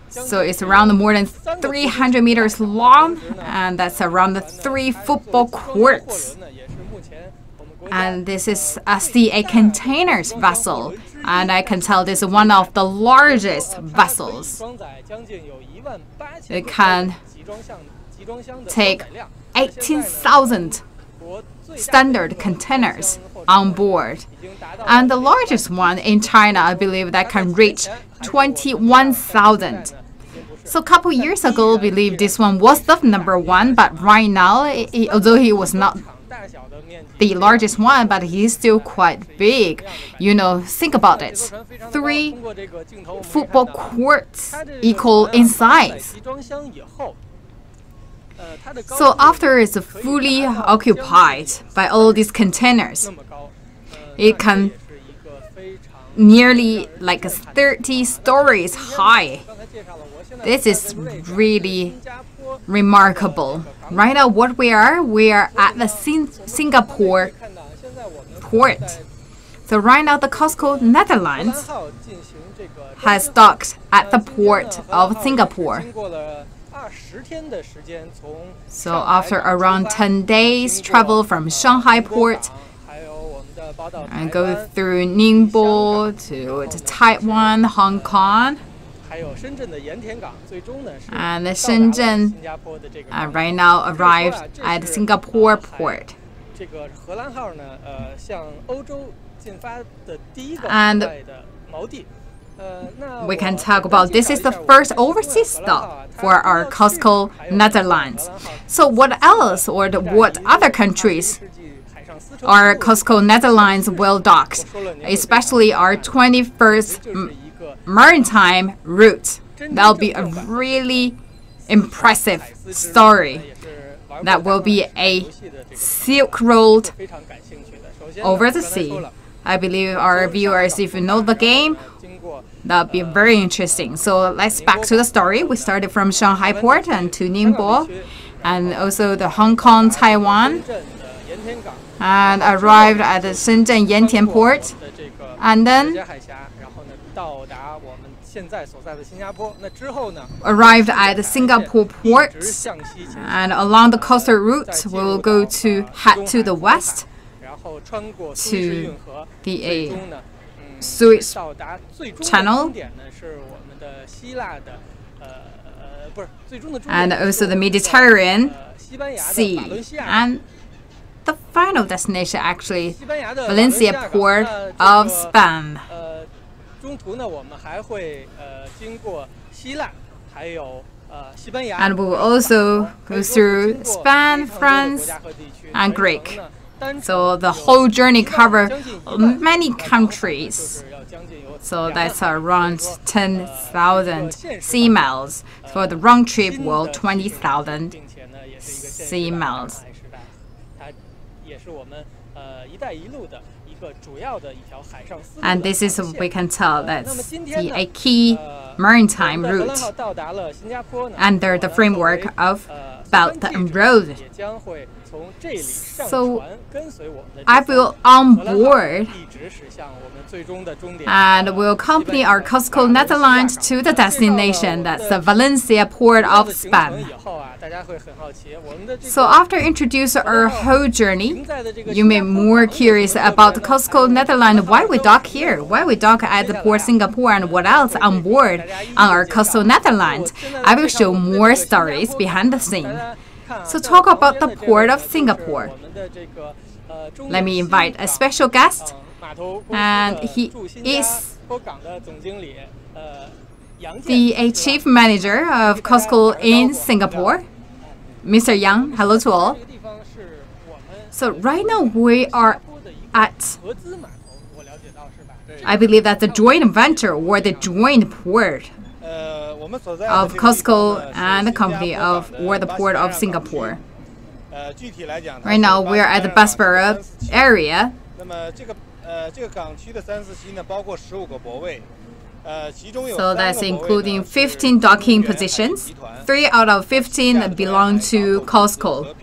So it's around more than 300 meters long, and that's around 3 football courts. And this is a CA containers vessel, and I can tell this is one of the largest vessels. It can take 18,000 standard containers on board. And the largest one in China, I believe, that can reach 21,000. So a couple years ago, I believe this one was the #1, but right now, although he was not the largest one, but he's still quite big. You know, think about it. 3 football courts equal in size. So after it's fully occupied by all these containers, it can nearly like 30 stories high. This is really remarkable. Right now, what we are at the Singapore port. So right now, the COSCO Netherlands has docked at the port of Singapore. So after around 10 days travel from Shanghai port and go through Ningbo to Taiwan, Hong Kong, and Shenzhen right now arrived at Singapore port. And we can talk about this is the first overseas stop for our COSCO Netherlands. So what else or what other countries our COSCO Netherlands will dock, especially our 21st maritime route? That'll be a really impressive story. That will be a Silk Road over the sea. I believe our viewers, if you know the game, that'll be very interesting. So let's back to the story. We started from Shanghai port and to Ningbo, and also the Hong Kong, Taiwan, and arrived at the Shenzhen Yantian port, and then arrived at the Singapore port, and along the coastal route we will head to the west to the Suez Channel and also the Mediterranean Sea, and the final destination actually Valencia port of Spain. And we will also go through Spain, France, and Greek. So the whole journey covers many countries. So that's around 10,000 sea miles. For the round trip, well, 20,000 sea miles. And this is, we can tell, that's a key maritime route under the framework of Belt and Road. So I will on board and will accompany our COSCO Netherlands to the destination, that's the Valencia port of Spain. So after introducing our whole journey, you may be more curious about the COSCO Netherlands, why we dock here, why we dock at the port Singapore, and what else on board on our COSCO Netherlands. I will show more stories behind the scene. So talk about the port of Singapore. Let me invite a special guest, and he is the chief manager of COSCO in Singapore, Mr. Yang. Hello to all. So right now we are at, I believe that's the joint venture or the joint port of COSCO and the company of or the port of Singapore. Right now we're at the Bessborough area. So that's including 15 docking positions. 3 out of 15 belong to COSCO.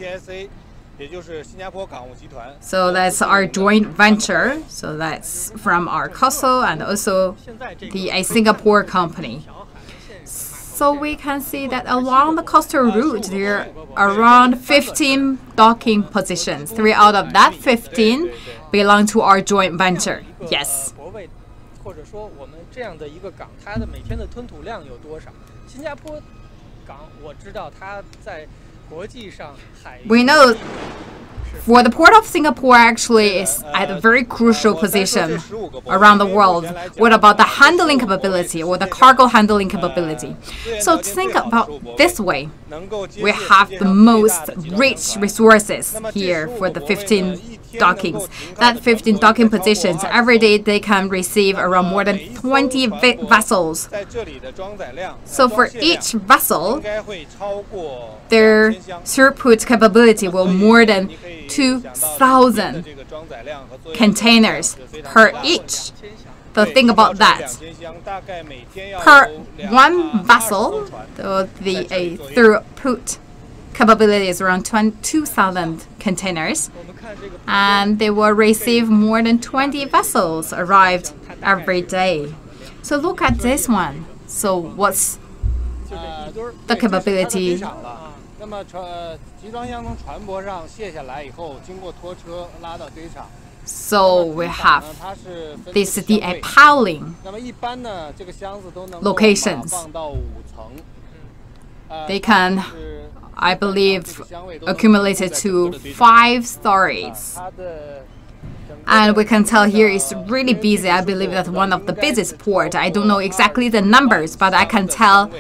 So that's our joint venture. So that's from our COSCO and also the Singapore company. So we can see that along the coastal route, there are around 15 docking positions. 3 out of that 15 belong to our joint venture. Yes. We know for the port of Singapore actually is at a very crucial position around the world. What about the handling capability or the cargo handling capability? So think about this way. We have the most rich resources here for the 15 dockings. That 15 docking positions, every day they can receive around more than 20 vessels. So for each vessel, their throughput capability will more than 2,000 containers per each. So think about that. Per one vessel, the throughput capability is around 2,000 containers, and they will receive more than 20 vessels arrived every day. So look at this one. So what's the capability? So we have this the piling locations. They can, I believe, accumulate it to 5 stories. And we can tell here it's really busy. I believe that's one of the busiest port. I don't know exactly the numbers, but I can tell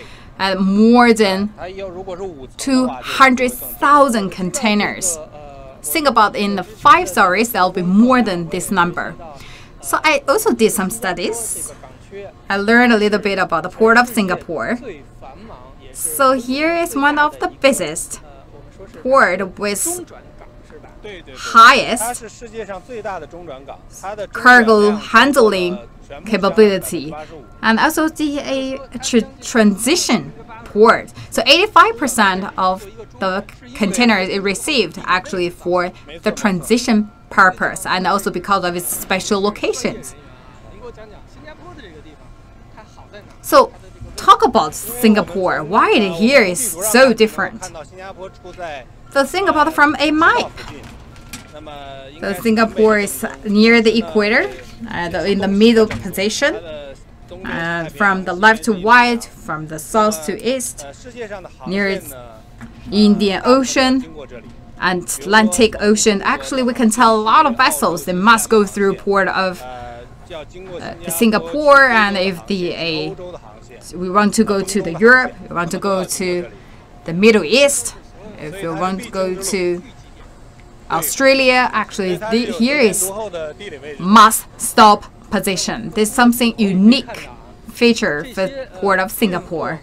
more than 200,000 containers. Think about in the 5 stories, there will be more than this number. So I also did some studies. I learned a little bit about the port of Singapore. So here is one of the busiest port with highest cargo handling capability, and also the transition port. So 85% of the containers it received actually for the transition purpose, and also because of its special locations. So talk about Singapore. Why it here is so different. So think about it from a map. So Singapore is near the equator, in the middle position. From the left to right, from the south to east, near Indian Ocean and Atlantic Ocean. Actually, we can tell a lot of vessels they must go through port of Singapore, and if we want to go to the Europe, we want to go to the Middle East, if you want to go to Australia, actually here is must stop position. There's something unique feature for port of Singapore.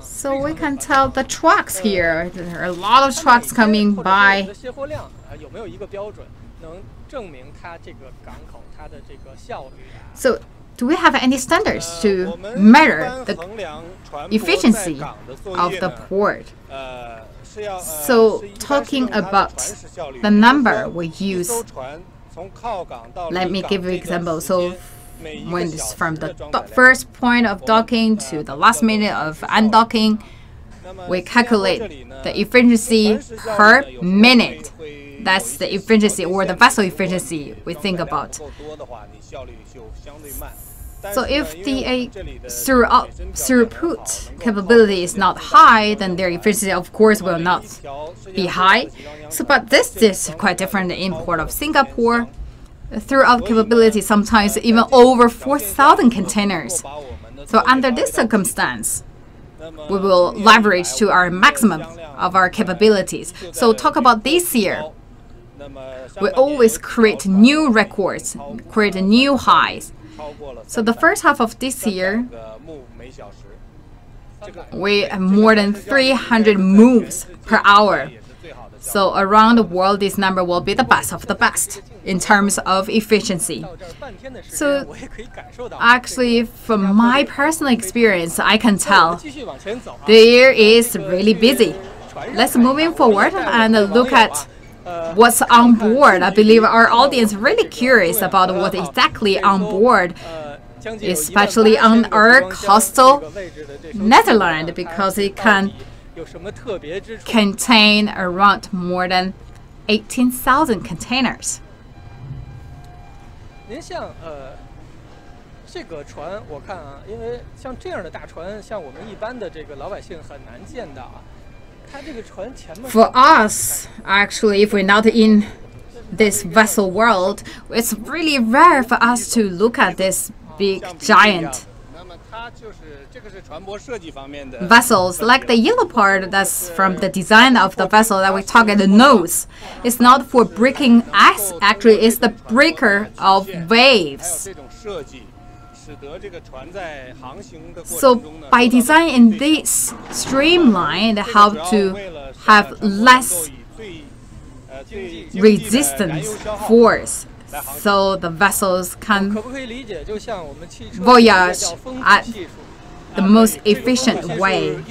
So we can tell the trucks here. There are a lot of trucks coming by. So do we have any standards to measure the efficiency of the port? So talking about the number we use, let me give you an example. So when it's from the first point of docking to the last minute of undocking, we calculate the efficiency per minute. That's the efficiency or the vessel efficiency we think about. So if the throughput capability is not high, then their efficiency, of course, will not be high. So, but this is quite different in port of Singapore. Throughout capability, sometimes even over 4,000 containers. So under this circumstance, we will leverage to our maximum of our capabilities. So talk about this year. We always create new records, create new highs. So the first half of this year, we have more than 300 moves per hour. So around the world, this number will be the best of the best in terms of efficiency. So actually, from my personal experience, I can tell there is really busy. let's moving forward and look at what's on board. I believe our audience is really curious about what exactly on board, especially on our coastal Netherlands, because it can contain around more than 18,000 containers. 您像这个船，我看啊，因为像这样的大船，像我们一般的这个老百姓很难见的啊。它这个船前面 For us, actually, if we're not in this vessel world, it's really rare for us to look at this big giant vessels. Like the yellow part, that's from the design of the vessel that we talk at the nose. It's not for breaking ice, actually, it's the breaker of waves. So by designing this streamline, they have to have less resistance force, so the vessels can voyage at the most efficient way.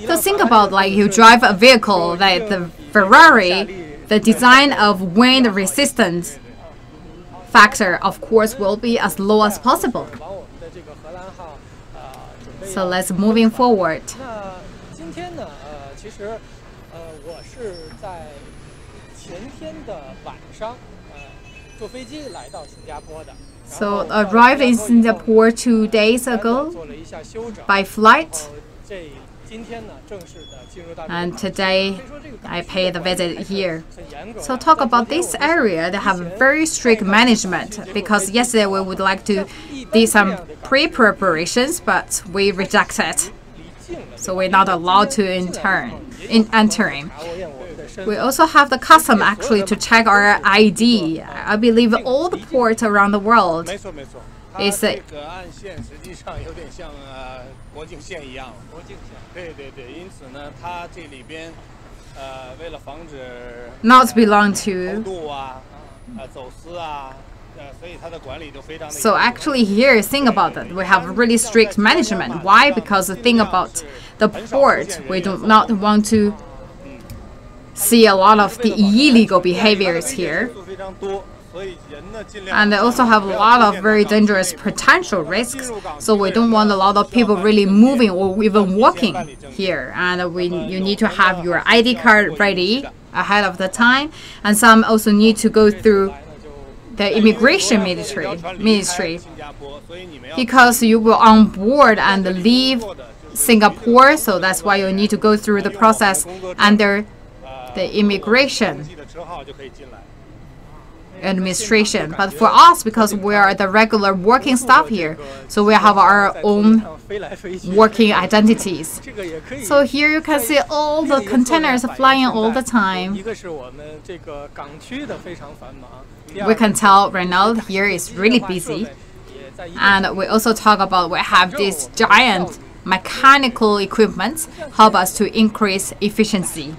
So think about, like, you drive a vehicle like the Ferrari, the design of wind resistance factor, of course, will be as low as possible. So let's moving forward. So arrived in Singapore 2 days ago by flight, and today I paid a visit here. So talk about this area, they have very strict management, because yesterday we would like to do some pre-preparations, but we rejected. So we're not allowed to entering. We also have the custom actually to check our ID. I believe all the ports around the world is not belong to. So actually here, think about that. We have really strict management. Why? Because the thing about the port, we do not want to see a lot of the illegal behaviors here. And they also have a lot of very dangerous potential risks. So we don't want a lot of people really moving or even walking here. And you need to have your ID card ready ahead of the time. And some also need to go through the immigration ministry, because you will on board and leave Singapore. So that's why you need to go through the process under the immigration administration. But for us, because we are the regular working staff here, so we have our own working identities. So here you can see all the containers flying all the time. We can tell right now here is really busy. And we also talk about we have this giant mechanical equipment help us to increase efficiency.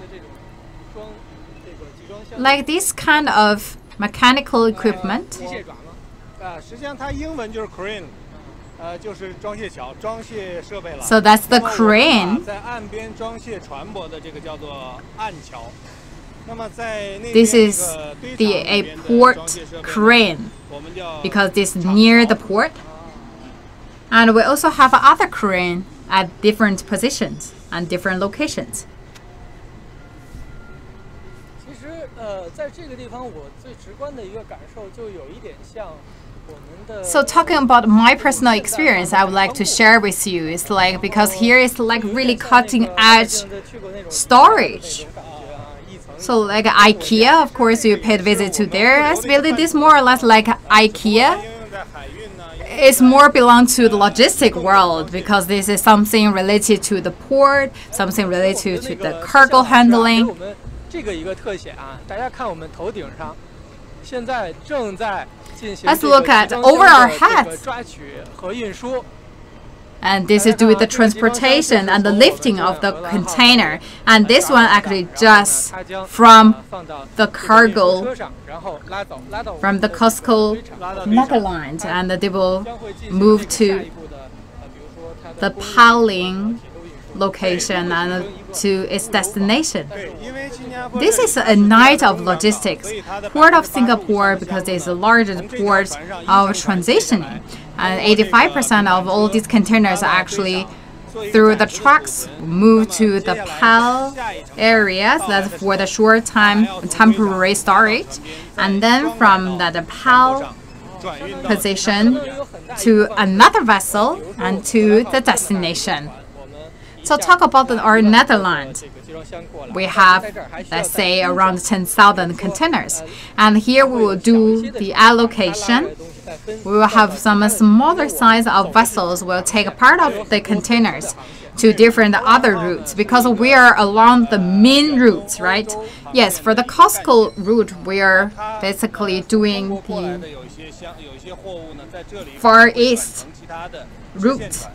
Like this kind of mechanical equipment. So that's the crane. This is a port crane, because this is near the port. And we also have other crane at different positions and different locations. So talking about my personal experience, I would like to share with you. It's like, because here is like really cutting edge storage. So like IKEA, of course, you paid visit to there. I believe this more or less like IKEA. It's more belong to the logistic world, because this is something related to the port, something related to the cargo handling. Let's look at over our heads. And this is to do with the transportation and the lifting of the container. And this one actually just from the cargo, from the COSCO Netherlands. And they will move to the piling location and to its destination. This is a night of logistics. Port of Singapore, because it's the largest port of transitioning, and 85% of all these containers are actually through the trucks move to the PAL areas. That's for the short time temporary storage, and then from the PAL position to another vessel and to the destination. So talk about our Netherlands. We have, let's say, around 10,000 containers. And here we will do the allocation. We will have some smaller size of vessels will take a part of the containers to different other routes because we are along the main routes, right? Yes, for the COSCO route, we are basically doing the Far East route.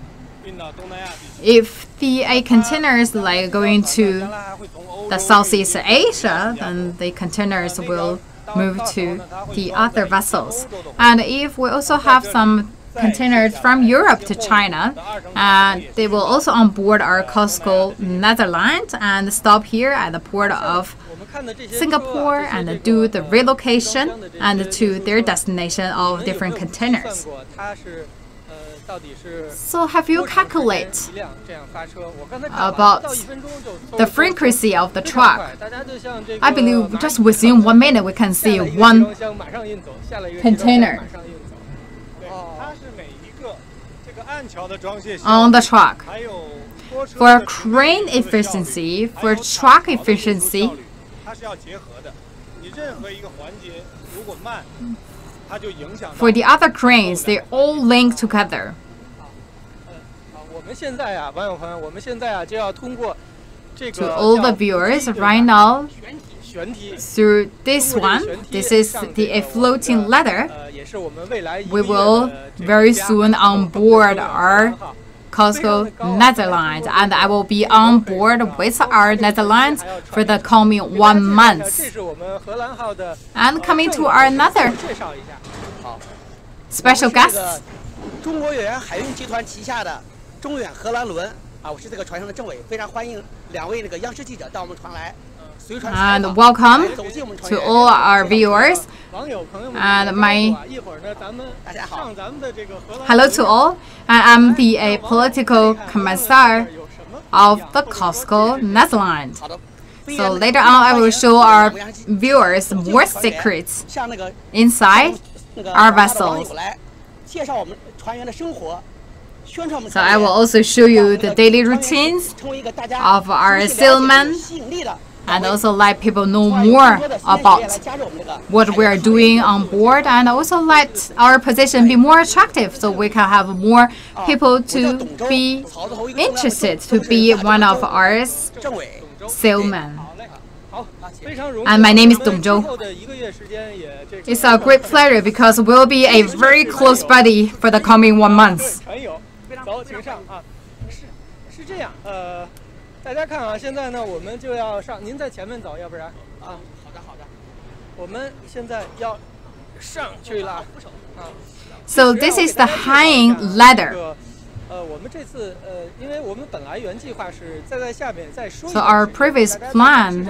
If the container is like going to the Southeast Asia, then the containers will move to the other vessels. And if we also have some containers from Europe to China, they will also on board our COSCO Netherlands and stop here at the port of Singapore and do the relocation and to their destination of different containers. So have you calculated about the frequency of the truck? I believe just within 1 minute we can see one container on the truck. For crane efficiency, for truck efficiency, for the other cranes, they all link together. To all the viewers, right now, through this one, this is a floating ladder. We will very soon on board our COSCO Netherlands, and I will be on board with our Netherlands for the coming 1 month. And coming to our another special guest. 中国远海运集团旗下的中远荷兰轮啊，我是这个船上的政委，非常欢迎2位央视记者到我们船来。 And welcome to all our viewers. And hello to all. I'm the political commissar of the COSCO Netherlands. So later on, I will show our viewers more secrets inside our vessels. So I will also show you the daily routines of our sailmen, and also let people know more about what we are doing on board, and also let our position be more attractive so we can have more people to be interested to be one of our sailmen. And my name is Dong Zhou. It's a great pleasure because we'll be a very close buddy for the coming 1 month. 大家看啊，现在呢，我们就要上，您在前面走，要不然啊，好的好的，我们现在要上去了啊。So this is the hanging ladder. 我们这次因为我们本来原计划是在下面再说。So our previous plan,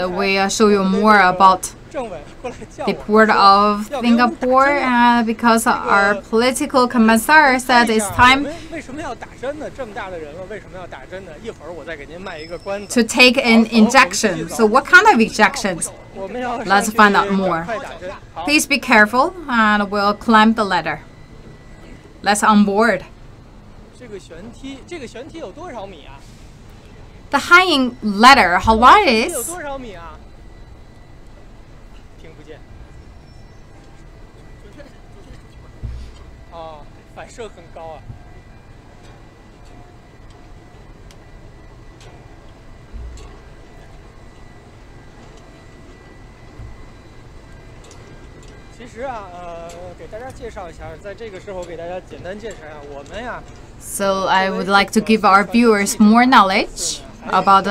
we show you more about the port of Singapore, because our political commissar said it's time to take an injection. So what kind of injections? Let's find out more. Please be careful and we'll climb the ladder. Let's on board. The hanging ladder, how long it is? So I would like to give our viewers more knowledge about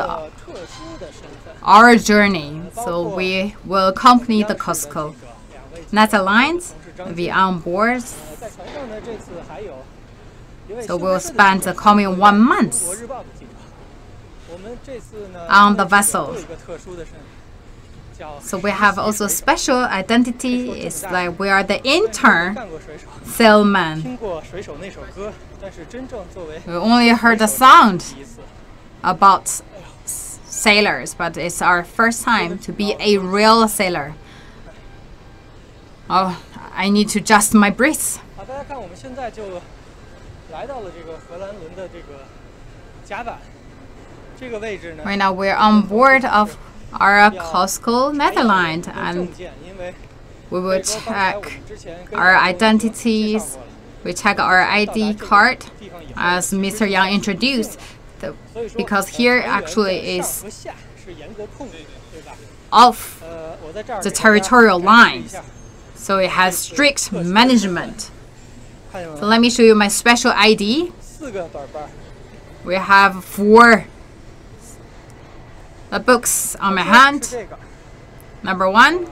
our journey. So we will accompany the COSCO Netherlands, be on board So we'll spend the coming 1 month on the vessel. So we have also special identity. It's like we are the intern sailman. We only heard the sound about sailors, but it's our first time to be a real sailor. Oh, I need to adjust my breath. 好，大家看，我们现在就来到了这个荷兰轮的这个甲板这个位置呢。 Right now we're on board of our COSCO Netherlands, and we will check our identities. We check our ID card, as Mr. Yang introduced, because here actually is off the territorial lines. So it has strict management. So let me show you my special ID. We have 4 books on my hand. Number 1,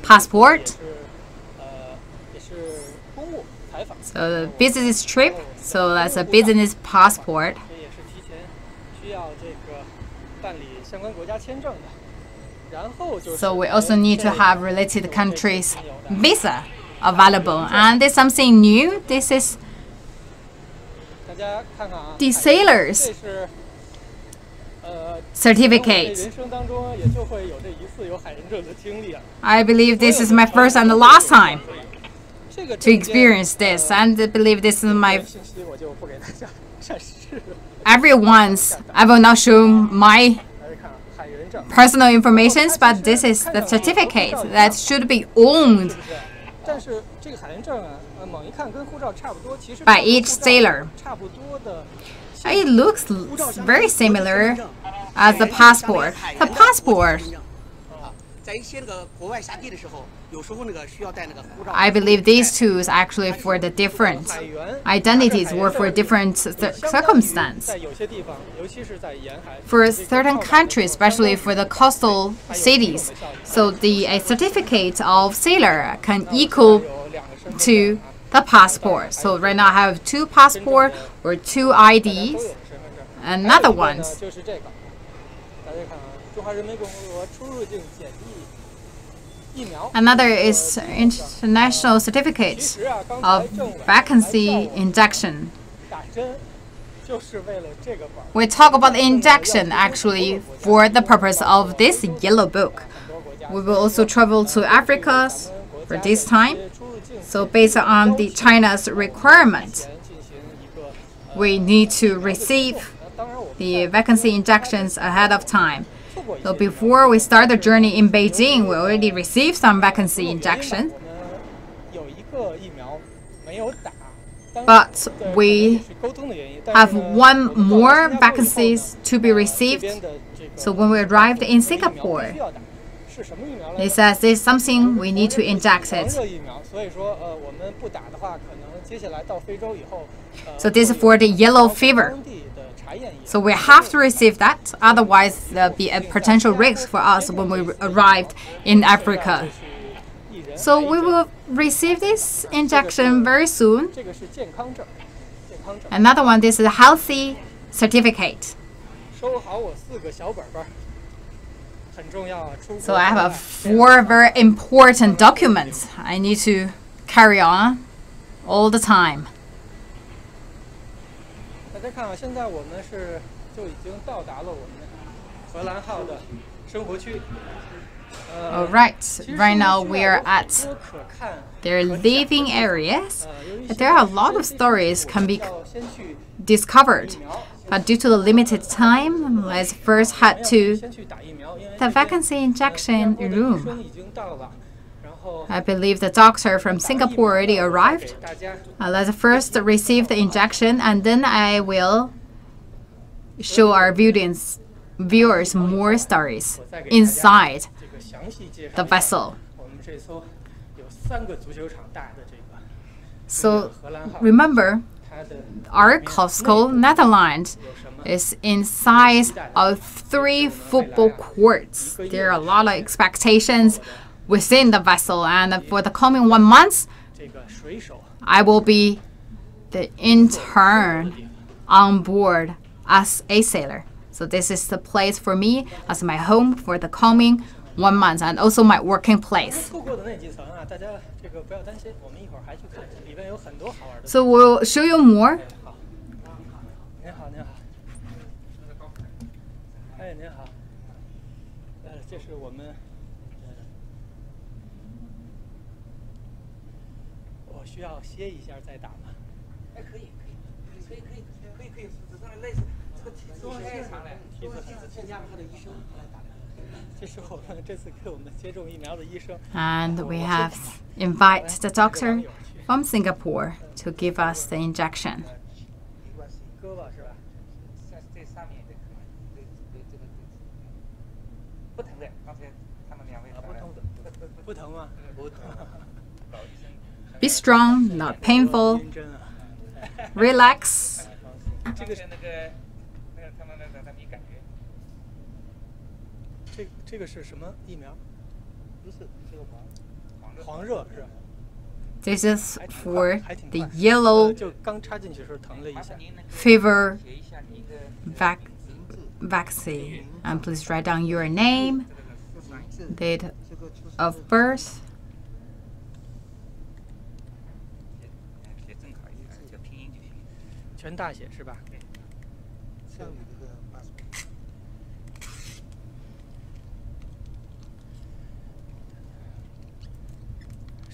passport. So the business trip, so that's a business passport. So we also need to have related countries' visa available. And there's something new. This is the sailor's certificate. I believe this is my first and the last time to experience this, and I believe this is my everyone's. I will not show my personal information, but this is the certificate that should be owned by each sailor. It looks very similar as the passport. The passport, I believe these two is actually for the different identities or for different circumstances. For certain countries, especially for the coastal cities, so the certificate of sailor can equal to the passport. So right now I have 2 passport or 2 IDs. Another one. Another is international certificate of vacancy injection. We talk about injection actually for the purpose of this yellow book. We will also travel to Africa for this time. So based on the China's requirement, we need to receive the vacancy injections ahead of time. So before we start the journey in Beijing, we already received some vacancy injection. But we have 1 more vacancies to be received. So when we arrived in Singapore, it says there's something we need to inject it. So this is for the yellow fever. So we have to receive that, otherwise there'll be a potential risk for us when we arrived in Africa. So we will receive this injection very soon. Another one, this is a healthy certificate. So I have 4 very important documents I need to carry on all the time. Alright, right now we are at their living areas. There are a lot of stories can be discovered, but due to the limited time, let's first head to the vacancy injection room. I believe the doctor from Singapore already arrived. Let's first receive the injection, and then I will show our viewers more stories inside the vessel. So remember, our COSCO Netherlands is in size of 3 football courts. There are a lot of expectations within the vessel, and for the coming 1 month, I will be the intern on board as a sailor. So this is the place for me as my home for the coming 1 month and also my working place. 错过的那几层啊，大家这个不要担心，我们一会儿还去看，里面有很多好玩的。So we'll show you more. 好，您好，您好。哎，您好。这是我们，我需要歇一下再打吗？哎，可以，类似这个体重太长了，添加他的医生来打的。这是我们这次给我们接种疫苗的医生。And we have invite the doctor from Singapore to give us the injection. 胳膊是吧？这上面的这个不疼的，刚才他们两位不疼吗？不疼。 Be strong, not painful. Relax. 这个那个他们那没感觉。这个是什么疫苗？不是这个黄热是吧？ This is for the yellow 就刚插进去的时候疼了一下。 fever vaccine. And please write down your name, date of birth. 写正好一点，就拼音就行。全大写是吧？像你这个80。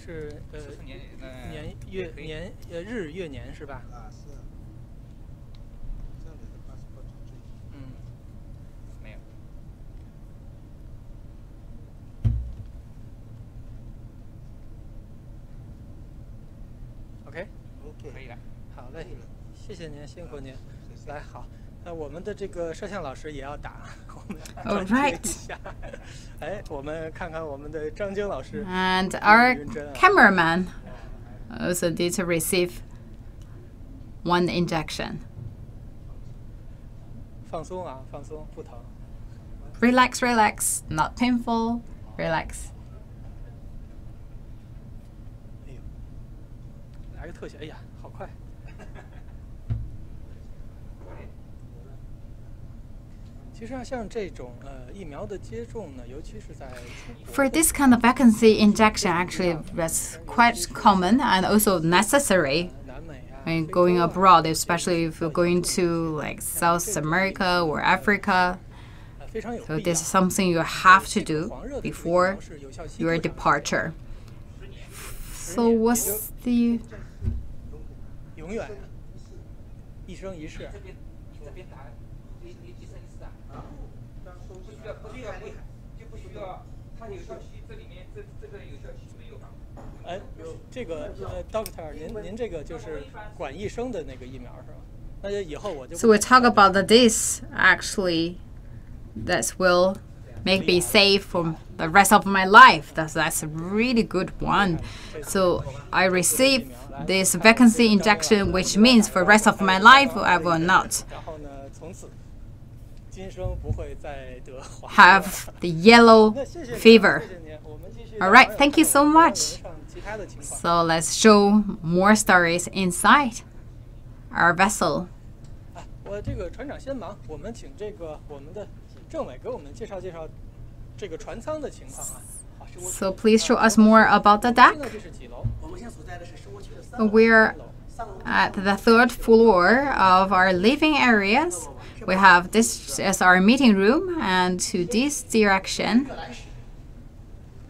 是日月年是吧？啊，是。这样的80%。嗯。没有。OK。可以了。好嘞，谢谢您，辛苦您。来，好，我们的这个摄像老师也要打，我们 All right. 一下。哎，我们看看我们的张晶老师。And our cameraman also need to receive 1 injection. 放松啊，放松，不疼。Relax, relax, not painful. Relax. 哎呦，来个特写，哎呀，好快。其实啊，像这种疫苗的接种呢，尤其是在出国 For this kind of vacancy injection, actually, that's quite common and also necessary 南美啊， when going abroad, especially if you're going to like South America or Africa. 非常有 So 必 this 要 is。something you have to do 黄热的疫 before 苗是有效期 your 多长 departure. So what's the 永远啊，一生一世。这边打，一生一世啊。不需要，它有效期，这里面这个有效期没有吧？哎，这个Doctor， 您这个就是管医生的那个疫苗是吧？那就以后我就 So we talk about this actually that will make me safe for the rest of my life. That's a really good one. So I receive this vacancy injection, which means for the rest of my life I will not 然后呢，从此今生不会再得黄热。 have the yellow 那谢谢您 fever. 谢谢您，我们继续。 All right, thank you so much. 上其他的情况。 So let's show more stories inside our vessel. 我这个船长先忙，我们请这个我们的政委给我们介绍这个船舱的情况啊。好，是我 So please show us more about the 现 deck. 在这是几楼？我们现在所在的是生活区的3楼。 We're 3楼。 at the 3rd floor of our living areas. We have this as our meeting room, and to this direction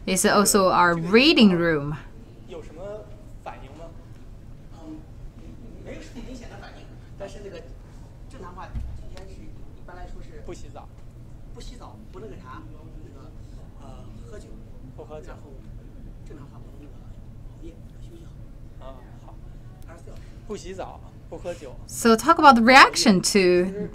is also our reading room. 有什么反应吗？没有什么明显的反应，但是那个正常话，今天是一般来说是不洗澡，不洗澡，不那个啥，那个喝酒，不喝酒然后正常话不那个熬夜，休息好。啊，好， 24小时。不洗澡，不喝酒， So talk about the reaction to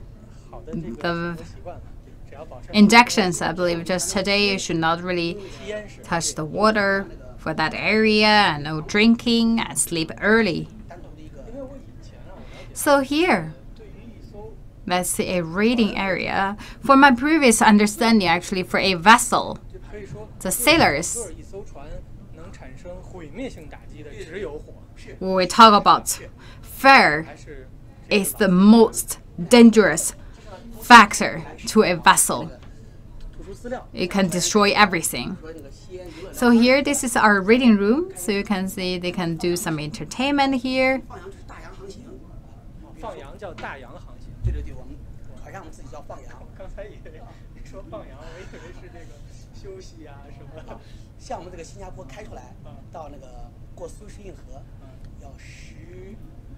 好的这个 The 生活习惯嘛，只要保持 injections. I believe just today you should not really 烟食。 touch the water for that area, and no drinking, and sleep early. 单独的一个 因为我以前啊，我了解 So here, 对于一艘 that's a reading area. For my previous understanding, actually, for a vessel, 就可以说 the sailors, 个一艘船能产生毁灭性打击的只有火。when we talk about fear 还是 is the most dangerous factor to a vessel. 图书资料， It can destroy everything. 说那个西安娱乐 So here, this is our reading room. So you can see they can do some entertainment here. 放羊就是大洋航行，放羊叫大洋航行。对对对，我们船上我们自己叫放羊。刚才以为你说放羊，我以为是这个休息啊什么。像我们这个新加坡开出来到那个过苏伊士运河，要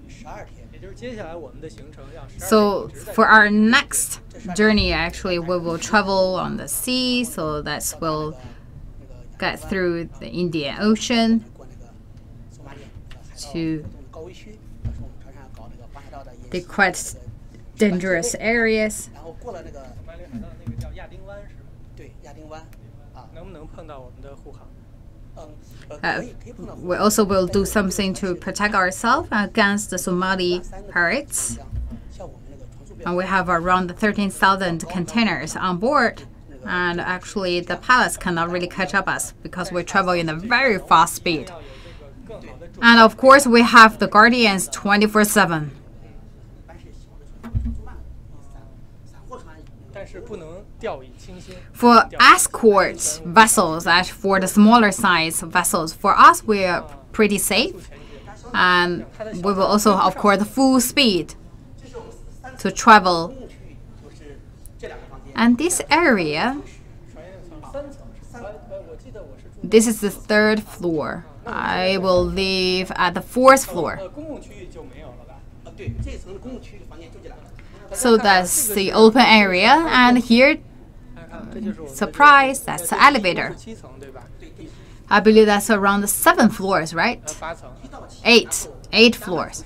12天。也就是接下来我们的行程要12 So 天一直在 for our next journey, actually, we will travel on the sea. So that we'll get through the Indian Ocean 过那个索马里海盗 to 高危区，是我们船上搞那个滑海道的演 the 习 quite dangerous areas. 然后过了那个索马里海盗那个叫亚丁湾是吧？对亚丁湾啊，能不能碰到我们的护航？可以碰到 We also will do something to protect ourselves against the Somali pirates. 像我们那个船速 And we have around 13,000 containers on board. And actually, the pilots cannot really catch up us because we travel in a very fast speed. 要有这个更好的准 And of course, we have the guardians 24/7. 一般是小的船速慢，散货船 但是不能掉以轻心。 For escort vessels, as for the smaller size vessels, for us, we are pretty safe. And we will also, of course, full speed to travel. 公共区域就是这两个房间。 And this area, 船员舱3层，我记得我是住 this is the 3rd floor. I will leave at the 4th floor. 公共区域就没有了吧？对，这一层的公共区域房间就这两个。 So that's the open area. And here, 看，这就是我们的 surprise, that's the elevator. 7层对吧？ I believe that's around 7 floors, right? 8层。 8 floors.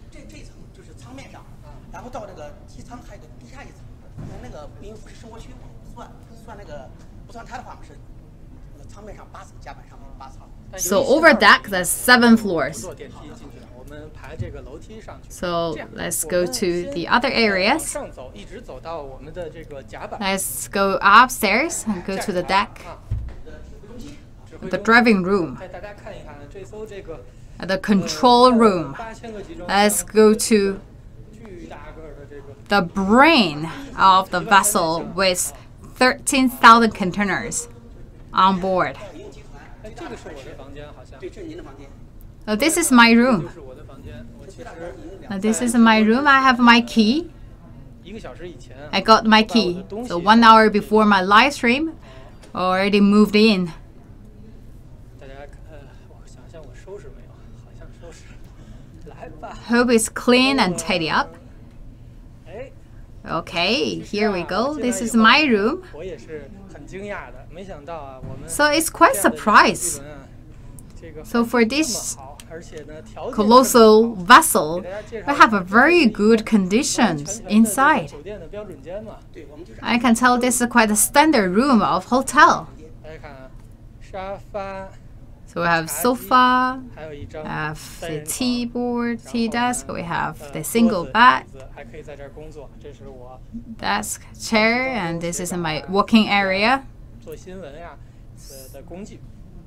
这层就是舱面上，然后到那个机舱还有个地下一层，那个宾服是生活区，我们算那个不算它的话，我们是那个舱面上8层，甲板上面8层。 So over deck, there's 7 floors. 坐电梯进去的，我们排这个楼梯上去。 So let's go to the other areas. 上走，一直走到我们的这个甲板。 Let's go upstairs and go to the deck, 指挥 the 中 driving room, 带大家看一看这艘这个 the control room. 8000个集装箱 Let's go to 巨大个儿的这个 the brain of the vessel with 13,000 containers on board. 哎，这个是我的房间，好像。对，这是您的房间。 So this is my 就 room. 是我的房间。我其实 This is my room. I have my key. 1个小时以前， I got my key. So 1 hour before my live stream, already moved in. 大家我想想我收拾没有？好像收拾。来吧。 Hope it's clean and tidy up. 哎， Okay, here we go. 进来 This 以 is 后 my room. 我也是很惊讶的，没想到啊，我们 So it's quite 这样的一个 surprised. 轮啊，这个 So for 这么 this 好，而且呢，条件 colossal vessel, we have a very good conditions 全 inside. 酒店的标准间嘛。对，我们就是 I can tell this is quite a standard room of hotel. 大家看啊，沙发， So we have sofa, 还有一张 have 单 the 人床 tea board, tea 然后 desk. 呢 We have 桌 the 子 single 椅 bed, 子还可以在这儿工作。这是我 desk, chair, and this is my working area. 做新闻呀的工具。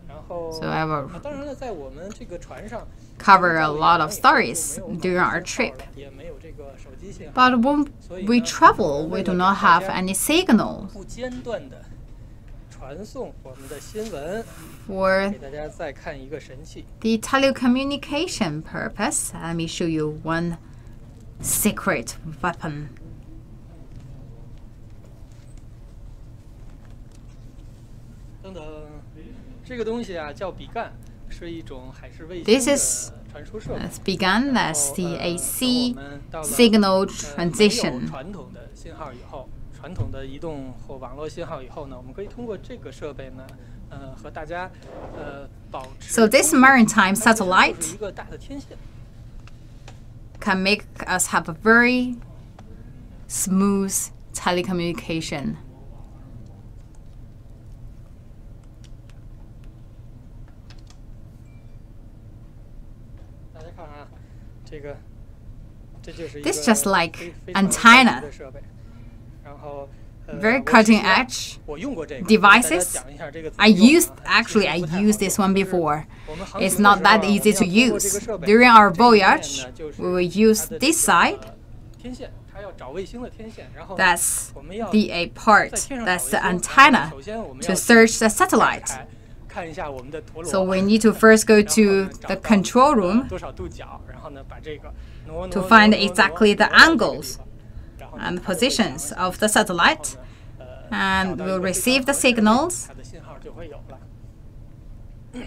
然后 So I have a 当然了，在我们这个船上 cover a lot of stories during our trip. 也没有这个手机信号， But when we travel, we do not have any signal. 不间断的传送我们的新闻。 For 给大家再看一个神器， the telecommunication purpose, let me show you one secret weapon. 等等，这个东西啊叫比干，是一种海事卫星 This 的 is 传输设备。 It's begun as the 等我 AC 们到了 signal 没有 transition. 传统的信号以后，传统的移动或网络信号以后呢，我们可以通过这个设备呢，和大家保持。 So this maritime 就是 satellite 一个大的天线。 can make us have a very smooth telecommunication. 大家看啊，这就是一个 This just like 非常 antenna. 高级的设备。然后 very cutting edge 我用过这个 devices. 给大家讲一下这个怎么 I 用 used 啊 actually I 其实不太好 used this one 就是 before. 我们航 It's 行的 not 时 that 候啊 easy to 我们要通过这 use. 个设备 During our 这一面 voyage, 呢就是 we will 它 use 的 this 这个 side. 天线，它要找卫星的天线，然后 That's 我们要 the a part 在天上 that's 找 the 卫星 antenna 首先我们 to 要 search the 打 satellite. 开看一下我们的陀螺 So we need to first go 然后 to 呢 the 找到 control room 多少度角，然后呢把这个挪 to 挪 find 挪挪 exactly the 挪到这个地 angles 方，然后呢 and 它就会 positions 响 of the satellite, 然后 and 呢 we'll 找到一个非常 receive the 合适的 signals. 它的信号就会有了。这个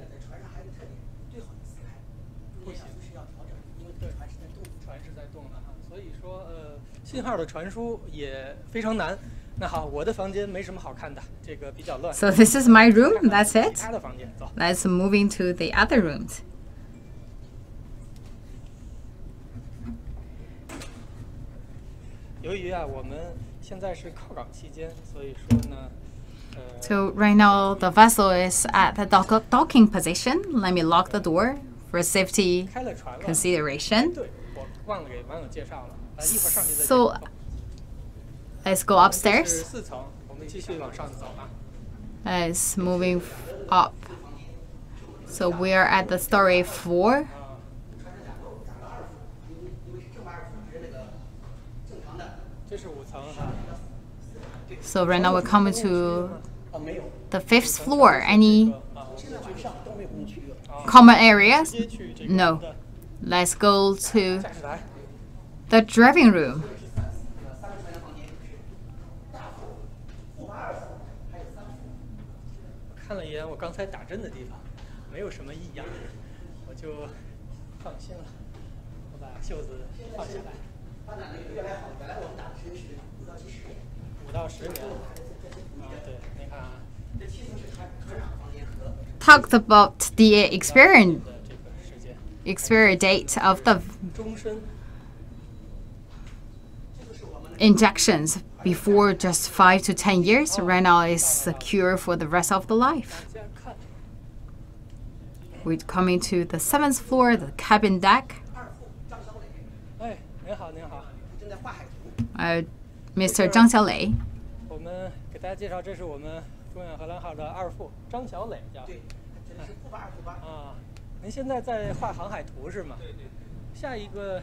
在船上还有个特点，最好的撕开，中间随时要调整，因为这个船是在动的。船是在动的哈，所以说信号的传输也非常难。那好，我的房间没什么好看的，这个比较乱。 So this is my room. That's 其 it. 他的房间走。 Let's move into the other rooms. 由于啊，我们现在是靠港期间，所以说呢， So right now the vessel is at the docking position. Let me lock the door for safety 开了船了。 consideration. 对，我忘了给网友介绍了。一会儿上去再 So 讲。 let's go 这是 upstairs. 4层，我们继续往上走啊。 Let's moving up. So we are at the story 4. 这是5层哈。 So right now we're coming to 没有， the 5th floor. Any 现在晚上都没有工区。 common areas? 直接去这个 No. 我们的 Let's go to 驾驶台。 the driving room. 3个船的房间是大副、副把二副，还有3副。看了一眼我刚才打针的地方，没有什么异样，我就放心了。我把袖子放下来。 发展的越来越好，原来我们打的是5到10年。 5到10年。对，你看啊，这7层是船长房间和 Talked about the experience 的这个时间， expiry date of the 终身。 injections before just 5 to 10 years. Right now is secure for the rest of the life. 大家看， We're coming to the 7th floor, the cabin deck. 2副张小磊，哎，您好，您好，正在画海图。 Mr. Zhang Xiaolei. 我们给大家介绍，这是我们中远荷兰号的2副张小磊叫。对，这里是副把2副把。啊，您现在在画航海图是吗？对对。下一个。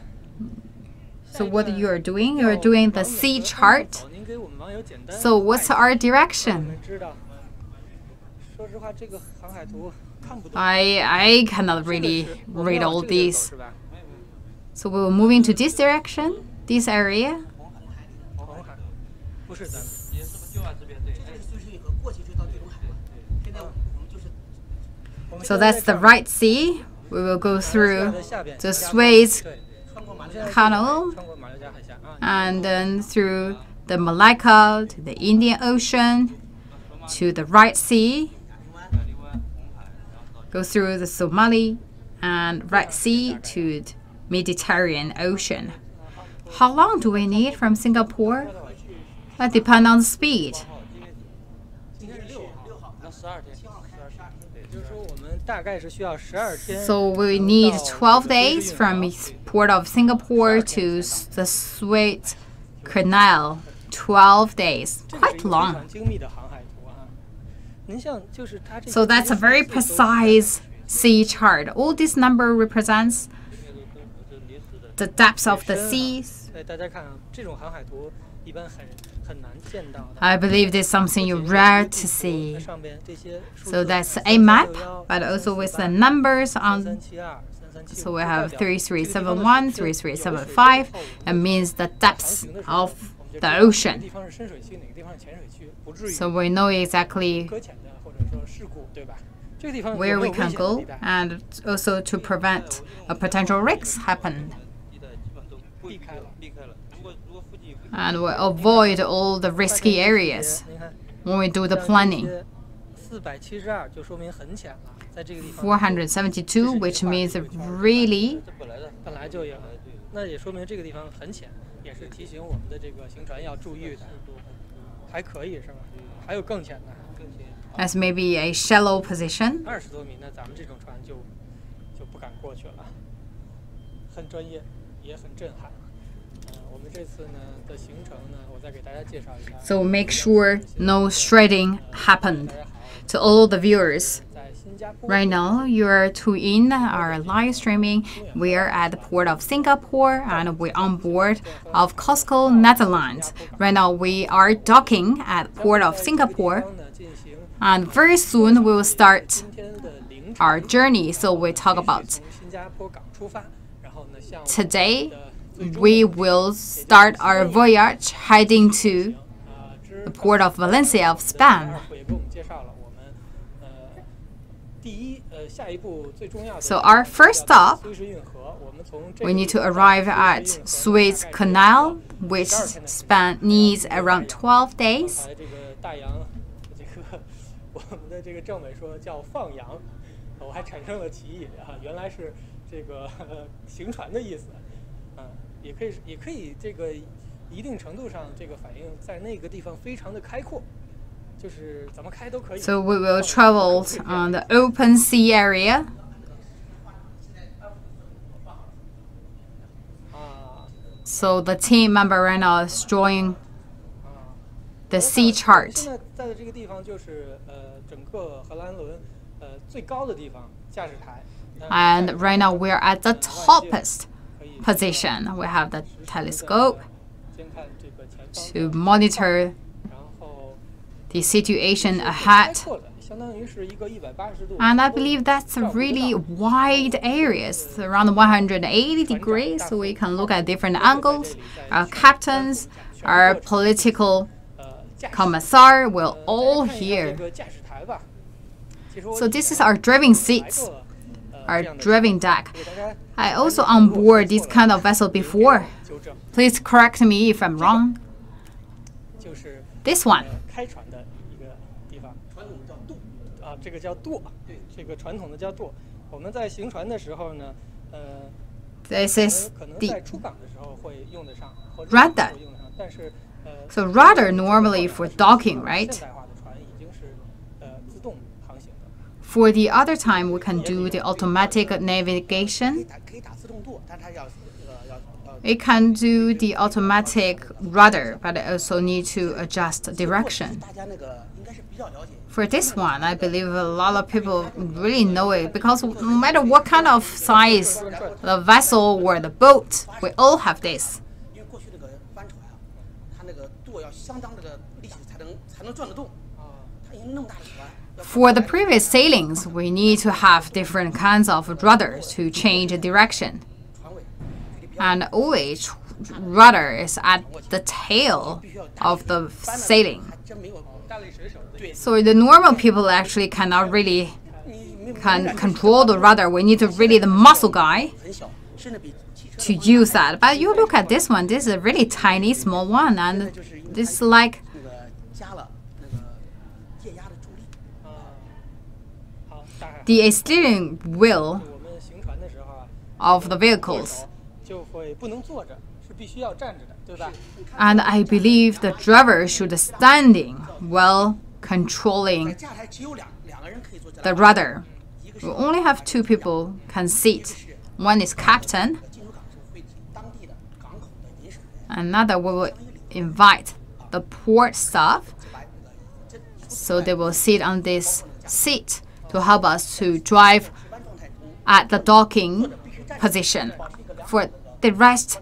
So what you are doing? You are doing the sea chart. 您给我们网友简单 So what's our 我 direction? 们知道。说实话，这个航海图看不懂。 I cannot 这个 really 是我们 read 要 all 这个地 these. 走是吧？ So we will move into this direction, this area. 红海不是咱们。也是不就往这边对。这是绥顺运河过去就到地中海了。现在我们就是 So that's the right sea. We will go through the Suez 对， 穿过马六甲 Canal 穿过马六甲海峡啊。 and then through the Malacca to the Indian Ocean to the Right Sea. Go through the Somali and Red Sea to the Mediterranean Ocean. How long do we need from Singapore? That depends on the speed. 今天是6号，那12天。 也就是说我们大概是需要12天。 So we need 12 days from port of Singapore to the Suez Canal. 12 days, 这个是 quite 一个非 long. 常精密的航海图啊。您像就是它这 So 个 that's a very precise sea chart. All this number represents the depths of the seas. 对，大家看啊，这种航海图一般很难见到的。 I believe this is something you rare to see. 上边这些数 So 字 that's a map, 3361 but also with the numbers on. 3372 3375 So we have 3371, 3375. It means the depths of the 哪个 ocean. 地方是深水区，哪个地方是浅水区，不至于 So we know exactly 搁浅的或者说事故，对吧？这个地方有 where 没 we 有危 can 险的 go 地带？ and also to prevent a potential risks happen. 一带基本都避开了。避开了。如果附近有 And we avoid all the risky areas 您看 when we do the planning. 472就说明很浅了，在这个地方472, which means really 这本来的。本来就有，那也说明这个地方很浅，也是提醒我们的这个行船要注意的。还可以是吧？还有更浅的， as maybe a shallow position. 20多米，那咱们这种船就不敢过去了。很专业，也很震撼。我们这次呢的行程呢，我再给大家介绍一下。 So make sure no shredding happened. To all the viewers, 在新加坡 right now you're tuning in our live streaming. We are at the port of Singapore and we're on board of COSCO Netherlands. Right now we are docking at the port of Singapore, 呢进行 and very soon we will start 今天的凌晨 our journey. So we talk about 从新加坡港出发，然后呢向 today. 的最终 We will start our voyage heading to 之 the port of Valencia of Spain. 也给我们介绍了我们第一下一步最重要的 So our first stop, 苏伊士运河，我们从这 we 个 need to arrive at Suez Canal, which needs around 12 days. 这个大洋，这个我们的这个政委说叫放羊，我还产生了歧义啊，原来是这个行船的意思，也可以这个一定程度上这个反映在那个地方非常的开阔，就是怎么开都可以。 So we will travel on the open sea area. 啊 So the team member right now is drawing the sea chart. 现在在的这个地方就是整个荷兰轮最高的地方，驾驶台。 And right now we are at the toppest position. We have the telescope 监看这个前方， to monitor 然后 the situation 开 ahead. 阔的，相当于是一个180度。 And I believe that's really wide areas, around 180 degrees, so we can look at different angles. Our captains, our political commissar will all 看一下这 here. 个驾驶台吧。其实我 So this is our driving seats, 来 our 过这样的 driving deck. 给大家 I also on board this kind of vessel before. 纠正， Please correct me if I'm wrong. 就是 This one. 开船的一个地方。传统叫舵，啊，这个叫舵，对，这个传统的叫舵。我们在行船的时候呢， This 我 is 们可能 the 在出港的时候会用得上，或者 rudder. 会用得上，但是So rudder normally for docking, 现 right? 代化的船已经是自动航行的。 For the other time, we can do the automatic navigation. 可以打自动舵，但它要 It can do the automatic rudder, but it also need to adjust direction. 大家那个应该是比较了解。 For this one, I believe a lot of people really know it because no matter what kind of size the vessel or the boat, we all have this. 因为过去那个帆船啊，它那个舵要相当这个力气才能转得动。它已经那么大的船，要 For the previous sailings, we need to have different kinds of rudders to change direction. 船尾距离比较 And always rudder is at the tail of the sailing. 还真没有大力水手的意思 So the normal people actually cannot really 你没有 can control the rudder. We need to really the muscle guy 很小，甚至比汽车 to use that. But you look at this one, this is a really tiny small one, and this is like 那个加了那个液压的助力。好，大概 the steering wheel 我们行船的时候啊， of the vehicles. 就会不能坐着，是必须要站着的，对吧？ And I believe the driver should standing while controlling 驾台只有两个人可以坐这 the 辆 rudder. 一个是 We only have 2 people can sit. One is captain, 进入港时候会请当地的港口的饮水员， another we will invite the port staff, 把那个这 so they will sit on this seat to help us to drive 值班状态中 at the docking position. For the rest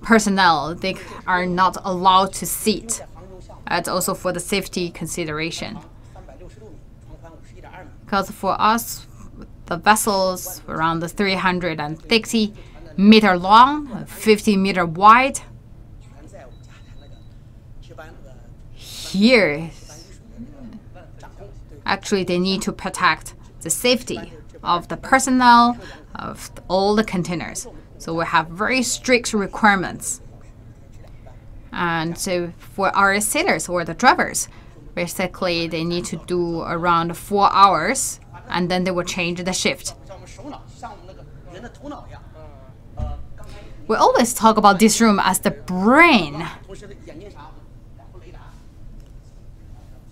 personnel, they are not allowed to sit. 在航中项目 That's also for the safety consideration. 366米，船宽51.2米， Because for us, the vessels around the 360 meter long, 50 meter wide. 全在我们驾台那个值班Here, 值班饮水员那个掌控。对， actually, they need to protect the safety of the personnel of all the containers. So we have very strict requirements. And so for our sailors or the drivers, basically they need to do around 4 hours, and then they will change the shift. 像我们首脑，像我们那个人的头脑一样。刚才 We always talk about this room as the brain. 同时眼睛啥，然后雷达，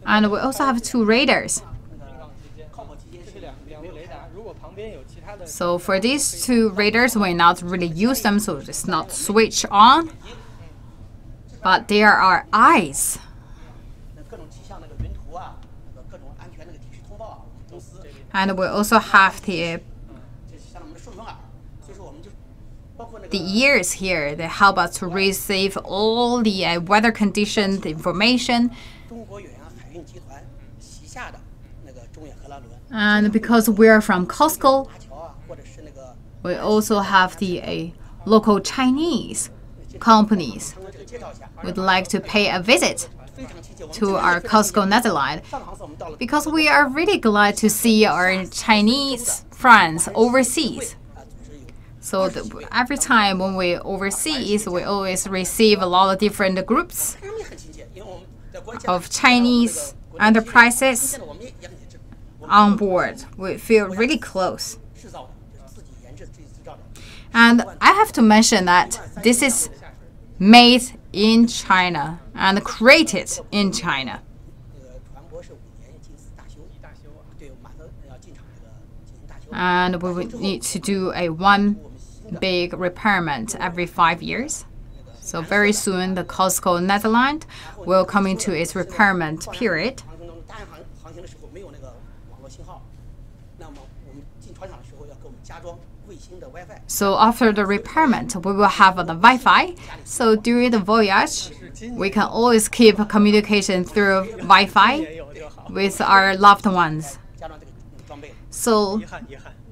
And we also have 2 radars. 临港期间，靠谱期间这是两位雷达，如果旁边有其他的 So for these 2 radars, we not really use them, so it's not switch on. but they are our eyes. 各种气象那个云图啊，各种安全那个提示通报啊，我们公司 And we also have the 就是像我们的顺风耳，所以说我们就包括那个 the ears here. They help us to receive all the weather condition, the information. 中国远洋海运集团旗下的那个中远荷兰轮， And because we are from COSCO, 华侨啊，或者是那个 we also have the local Chinese companies 通过这个介绍一下， would like to pay a visit 非常亲切。我们 to our COSCO Netherlands 上航次我们到了 because we are really glad to see our Chinese friends overseas. 啊，组织有 So every time when we overseas, we always receive a lot of different groups 他们也很亲切，因为我们在国家 of Chinese enterprises 现在我们也很亲切，我们 on board. We feel really close. 制造的，就是自己研制、自己制造的。 And I have to mention that this is made in China and created in China. 那个船舶是5年进4大修，对，马上要进场这个进行大修。 And we would need to do a one big repairment every 5 years. So very soon, the COSCO Netherlands will come into its repairment period. 航行中大洋航行的时候没有那个网络信号，那么我们进船厂的时候要给我们加装卫星的 WiFi。 So after the repairment, we will have the Wi-Fi. So during the voyage, we can always keep communication through 也 Wi-Fi 有就好。 with our loved ones. 加装这个装备。 So 遗憾，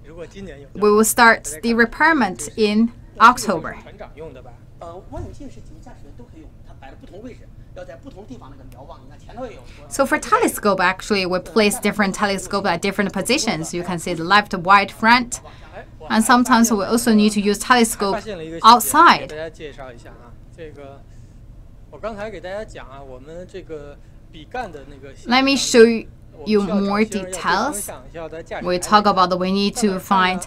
如果今年有， we will start the repairment in October. 船长用的吧？望远镜是几名驾驶员都可以用，它摆了不同位置，要在不同地方那个瞭望。你看前头也有说。 So for telescope, actually, we place different telescope at different positions. You can see the left, wide, front. 哎，我 And sometimes we also need to use 发 telescope 现了一个细节，给 outside. 大家介绍一下啊。这个我刚才给大家讲啊，我们这个比干的那个。 Let me show you 我们需要找 more 星儿要对 details. 方向要在驾驶 We 台 talk about we need to find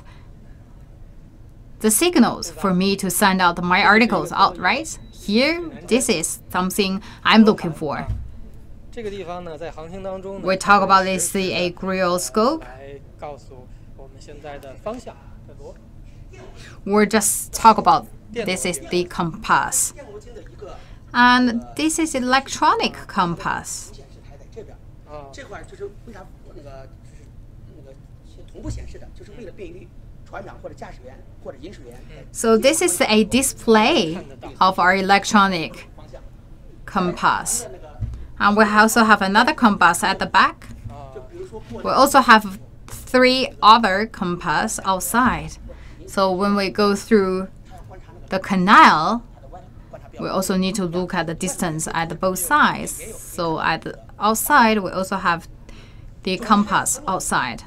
the signals for me to send out my articles out, right? Here, this is something I'm looking for. 这个地方呢，在航行当中呢 We talk about this a gyroscope. 来告诉我们现在的方向。We'll just talk about this is the compass. 电路镜的一个 And this is electronic compass. 显示台在这边，啊，这块儿就是为啥那个就是那个同步显示的，就是为了便于船长或者驾驶员或者饮水员在 So this is a display of our electronic 方向。 compass. 那个 And we also have another compass at the back. 就比如说过 We also have 3 other compass outside. So when we go through 他要观察那个 the canal, 它的观察标 we also need to look at the distance at both sides. So at the outside, we also have the compass outside.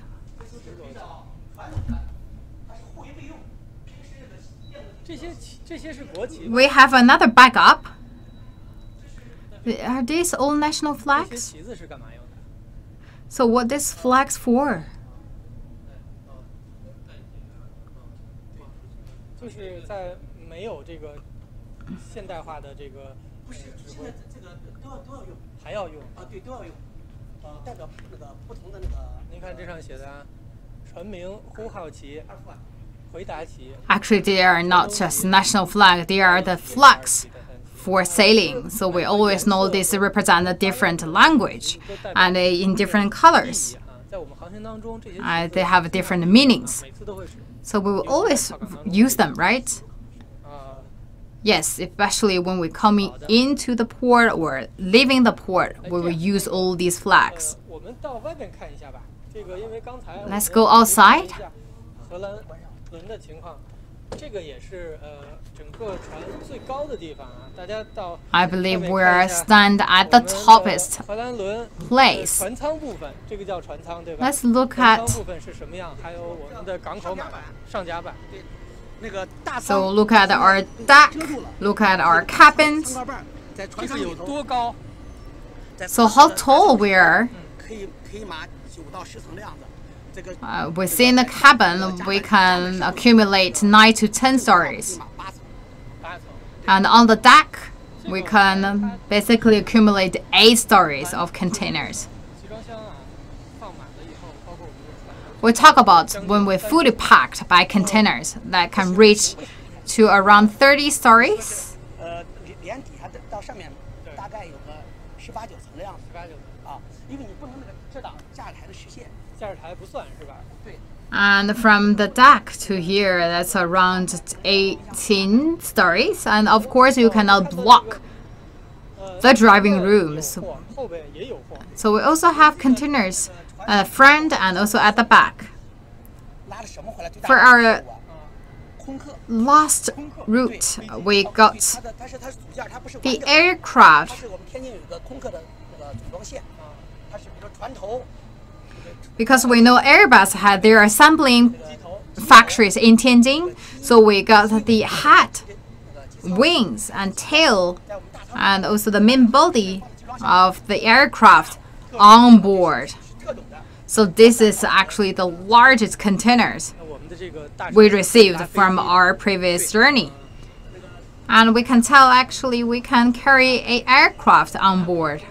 这些是国旗， We have another backup. Are these all national 这些 flags? 旗子是干嘛用的？ So what these flags for? 就是在没有这个现代化的这个不是现在这个都要用还要用。啊，对，都要用，代表那个不同的那个。您看这上写的啊，船名呼号旗、二副啊，回答旗。 Actually, they are not just national flag. They are the flags for sailing. So we always know this represent a different language and in different colors. 在我们航行当中，这些 They have different meanings. 每次都会使用。 So we will always use them, right? 啊， Yes, especially when we're coming into the port or leaving the port, we will use all these flags. 我们到外面看一下吧。这个因为刚才 Let's go outside. 荷兰轮的情况，这个也是整个船最高的地方啊。大家到 I believe 外面 we 看 are 一下 stand at the 我们的 toppest 荷兰轮 place. 船舱部分，这个叫船舱对吧 Let's look 船 at 舱部分是什么样？还有我们的港口码上甲板。对，那个大 So 舱 look at our deck, look at our cabins. 舱盖在船这个有舱里头，多高？在 So how tall we are. 可以码9到10层的样子。这个 Within the cabin, we can accumulate 9 to 10 stories. 码8层。 8层。 And on the deck, we can basically accumulate 8 stories of containers. 集装箱啊，放满了以后，包括我们的船。 We talk about when we're fully packed by containers that can reach to around 30 stories. 连底下到上面大概有个18、19层的样子。18、19层啊，因为你不能那个遮挡驾驶台的视线。驾驶台不算是吧？对。 And from the deck to here, that's around 18 stories. And of course, you cannot block the driving rooms. 后边也有货。 So we also have containers at the front and also at the back. 拉的什么回来最大 For 的 our 空客。 last route, we got 但是它是组件，它不是 the 完整的 aircraft. 它是我们天津有一个空客的那个组装线啊，它是比如说船头。 Because we know Airbus had their assembling factories in Tianjin, so we got the head, wings, and tail, and also the main body of the aircraft on board. So this is actually the largest containers we received from our previous journey. And we can tell actually we can carry an aircraft on board.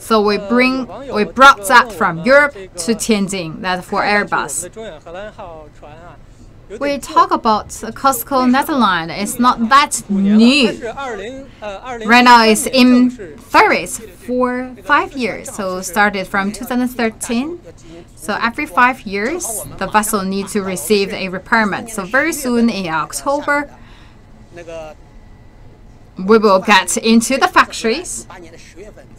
So we brought that from Europe to Tianjin, that's for Airbus. We talk about COSCO Netherlands. It's not that new. Right now it's in service for 5 years. So started from 2013. So every 5 years, the vessel needs to receive a repairment. So very soon in October, we will get into the factories.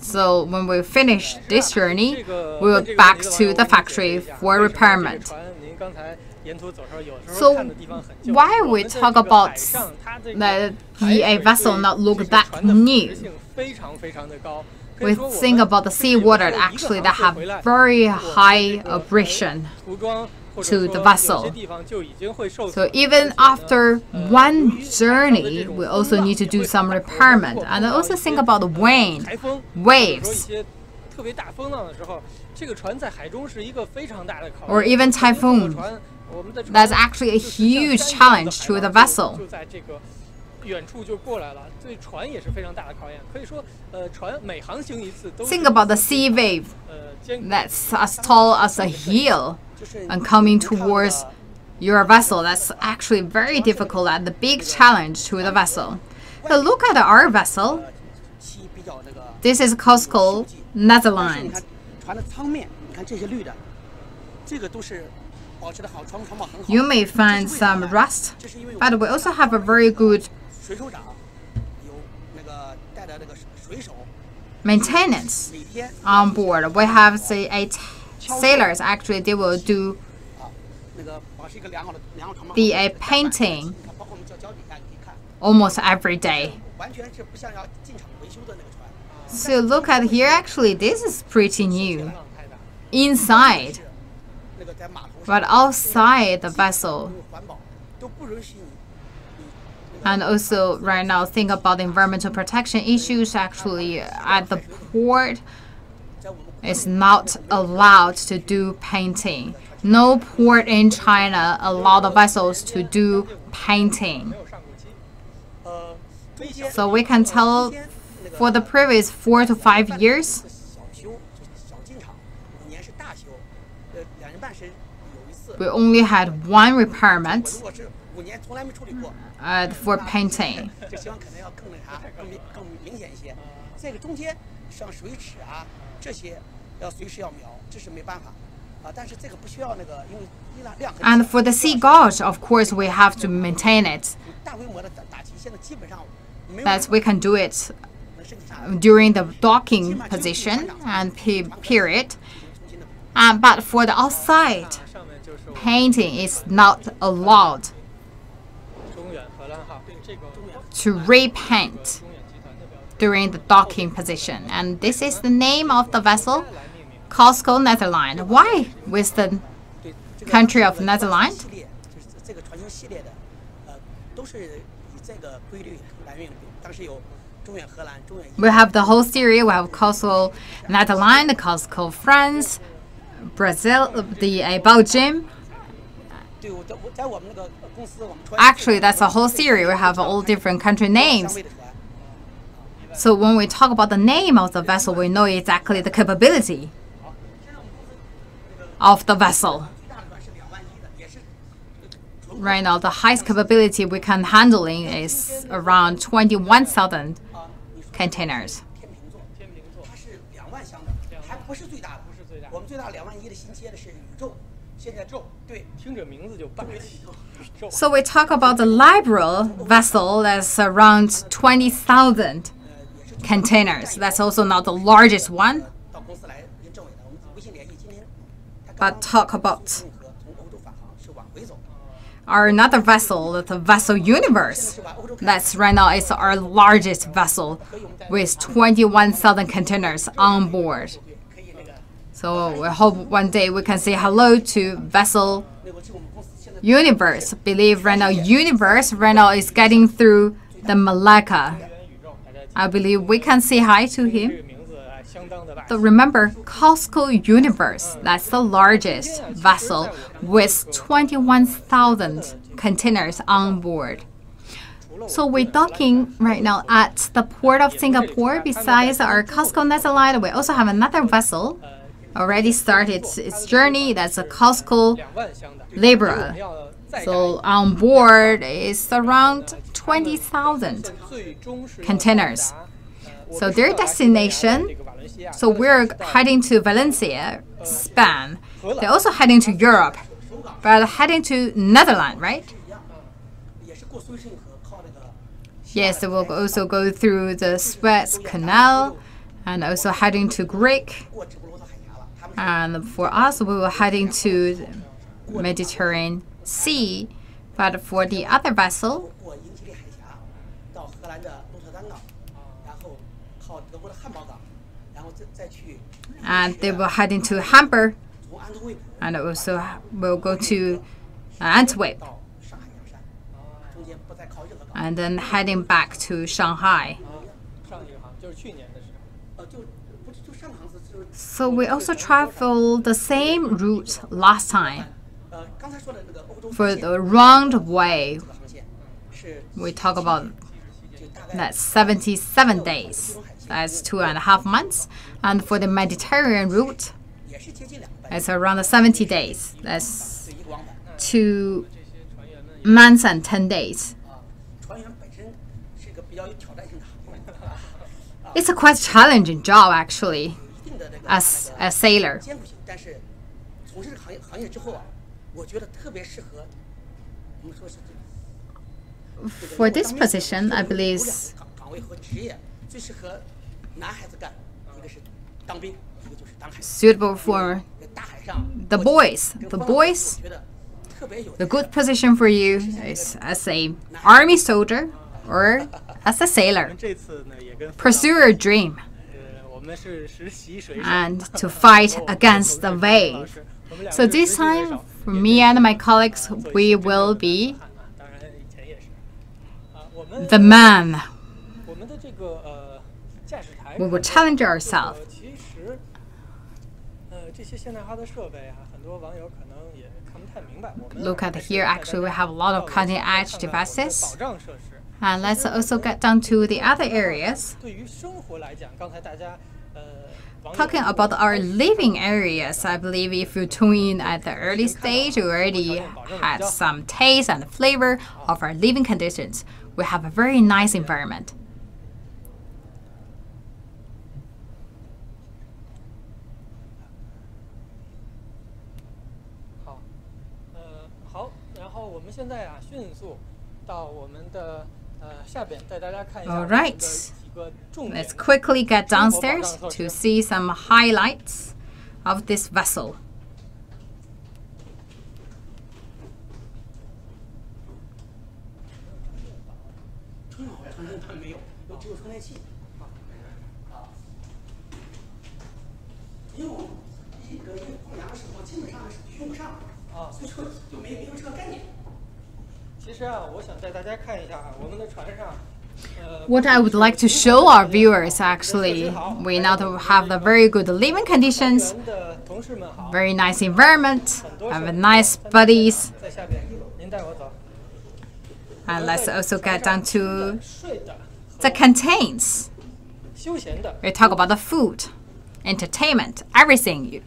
So when we finish this journey, we will back to the factory for repairment. So why we talk about the vessel not look that new? We think about the seawater actually that have very high abrasion to the vessel. So even after one journey, we also need to do some repairment. And also think about the wind, waves, or even typhoon. That's actually a huge challenge to the vessel. Think about the sea wave that's as tall as a hill and coming towards your vessel. That's actually very difficult and a big challenge to the vessel. But look at our vessel. This is COSCO Netherlands. You may find some rust, but we also have a very good maintenance on board. We have sailors actually, they will do the painting almost every day. So look at here, actually this is pretty new inside, but outside the vessel. And also right now think about the environmental protection issues. Actually at the port is not allowed to do painting. No port in China allow the vessels to do painting. So we can tell for the previous 4 to 5 years, we only had one repairment for painting. And for the sea gauge, of course, we have to maintain it. That we can do it during the docking position and period. But for the outside, painting is not allowed to repaint during the docking position. And this is the name of the vessel, COSCO Netherlands. Why with the country of Netherlands? We have the whole series. We have COSCO Netherlands, COSCO France, Brazil, the Belgium. Actually, that's a whole series. We have all different country names. So when we talk about the name of the vessel, we know exactly the capability of the vessel. right now, the highest capability we can handling is around 21,000 containers. 天平座，它是2万箱的，还不是最大的，不是最大的。我们最大2万1的新接的是宇宙，现在宙，对，听着名字就霸气。宇宙 So we talk about the liberal vessel that's around 20,000 containers. That's also not the largest one. 到公司来跟政委的，我们微信联系，今天他 But talk about 从欧洲返航是往回走， our another vessel, the vessel Universe. That's right now is our largest vessel with 21,000 containers on board. 可以那个 So we hope one day we can say hello to vessel 那个就我们公司现在 Universe. Believe right now Universe right now is getting through the Malacca. 元宇宙，大家 I believe we can say hi to 这 him. 个名字相当的霸气 So。remember, COSCO Universe, that's the largest vessel with 21,000 containers on board. So we're docking right now at the port of Singapore. Besides our COSCO Netherlands, we also have another vessel already started its journey. That's a COSCO 2万箱的 Libra. 我们要再 So on board is around 20,000. 最终是 containers. So their destination, so we're heading to Valencia, Spain. They're also heading to Europe, but heading to Netherlands, right? 一样，也是过苏伊士运河，靠那个 Yes, they will also go through the Suez Canal and also heading to Greek. 过直布罗陀海峡了。他们 And for us, we were heading to the Mediterranean Sea. But for the other vessel, 过英吉利海峡，到荷兰的鹿特丹港，然后靠德国的汉堡港，然后再去 and they were heading to Hamburg, 从安特卫普 and also will go to Antwerp, 到上海洋山，中间不再靠任何港。 and then heading back to Shanghai. 上一个航就是去年的时候。就上个航次就是 So we also traveled the same route last time 刚才说的那个欧洲 for the round way. 这个航线是 We talk about 就大概 that 77 days. That's 2.5 months. And for the Mediterranean route, 也是接近2个半 it's around 70 days. That's 对一个往返。 2这些船员们也 months and 10 days. 船员本身是一个比较有挑战性的行业， It's a quite challenging job, actually, 一定的这个 as a sailor. 艰苦性。但是从事这个行业之后啊，我觉得特别适合我们说是这个 For this position, I believe 有2个岗位和职业最适合男孩子干，一个是当兵，一个就是当海军。 suitable for 在大海上 the boys. 这 The 个 boys, 我觉得特别有 the good position for you is as a army soldier or as a 我 sailor. 们这次呢也跟 Pursue your dream 我们是实习水手 and to fight against the wave. So this time, for me and my colleagues, we will be 当然以前也是我们 the man. 我们的这个驾驶台 We will challenge ourselves. 其实这些现代化的设备啊，很多网友可能也看不太明白。我们 Look at here, actually, we have a lot of cutting-edge devices. 保障设施。 And let's also get down to the other areas. 对于生活来讲，刚才大家网友 Talking about our living areas, I believe if you tune in at the early stage, you already had some taste and flavor of our living conditions. We have a very nice environment. 好，然后我们现在啊，迅速到我们的下边，带大家看一下 All 我们的 right. 几个重点 Let's。quickly get downstairs to see some highlights of this vessel. 他没有，只有充电器。因为我一个放羊的时候，基本上是用不上，所以说就没有这个概念。其实啊，我想带大家看一下啊，我们的船上。 What I would like to show our viewers, actually, we now have the very good living conditions, 的同事们好， very nice environment, have nice buddies, 在下边，您带我走。 and let's also get down to 睡的、 the canteens. 休闲的， We talk about the food, entertainment, everything, you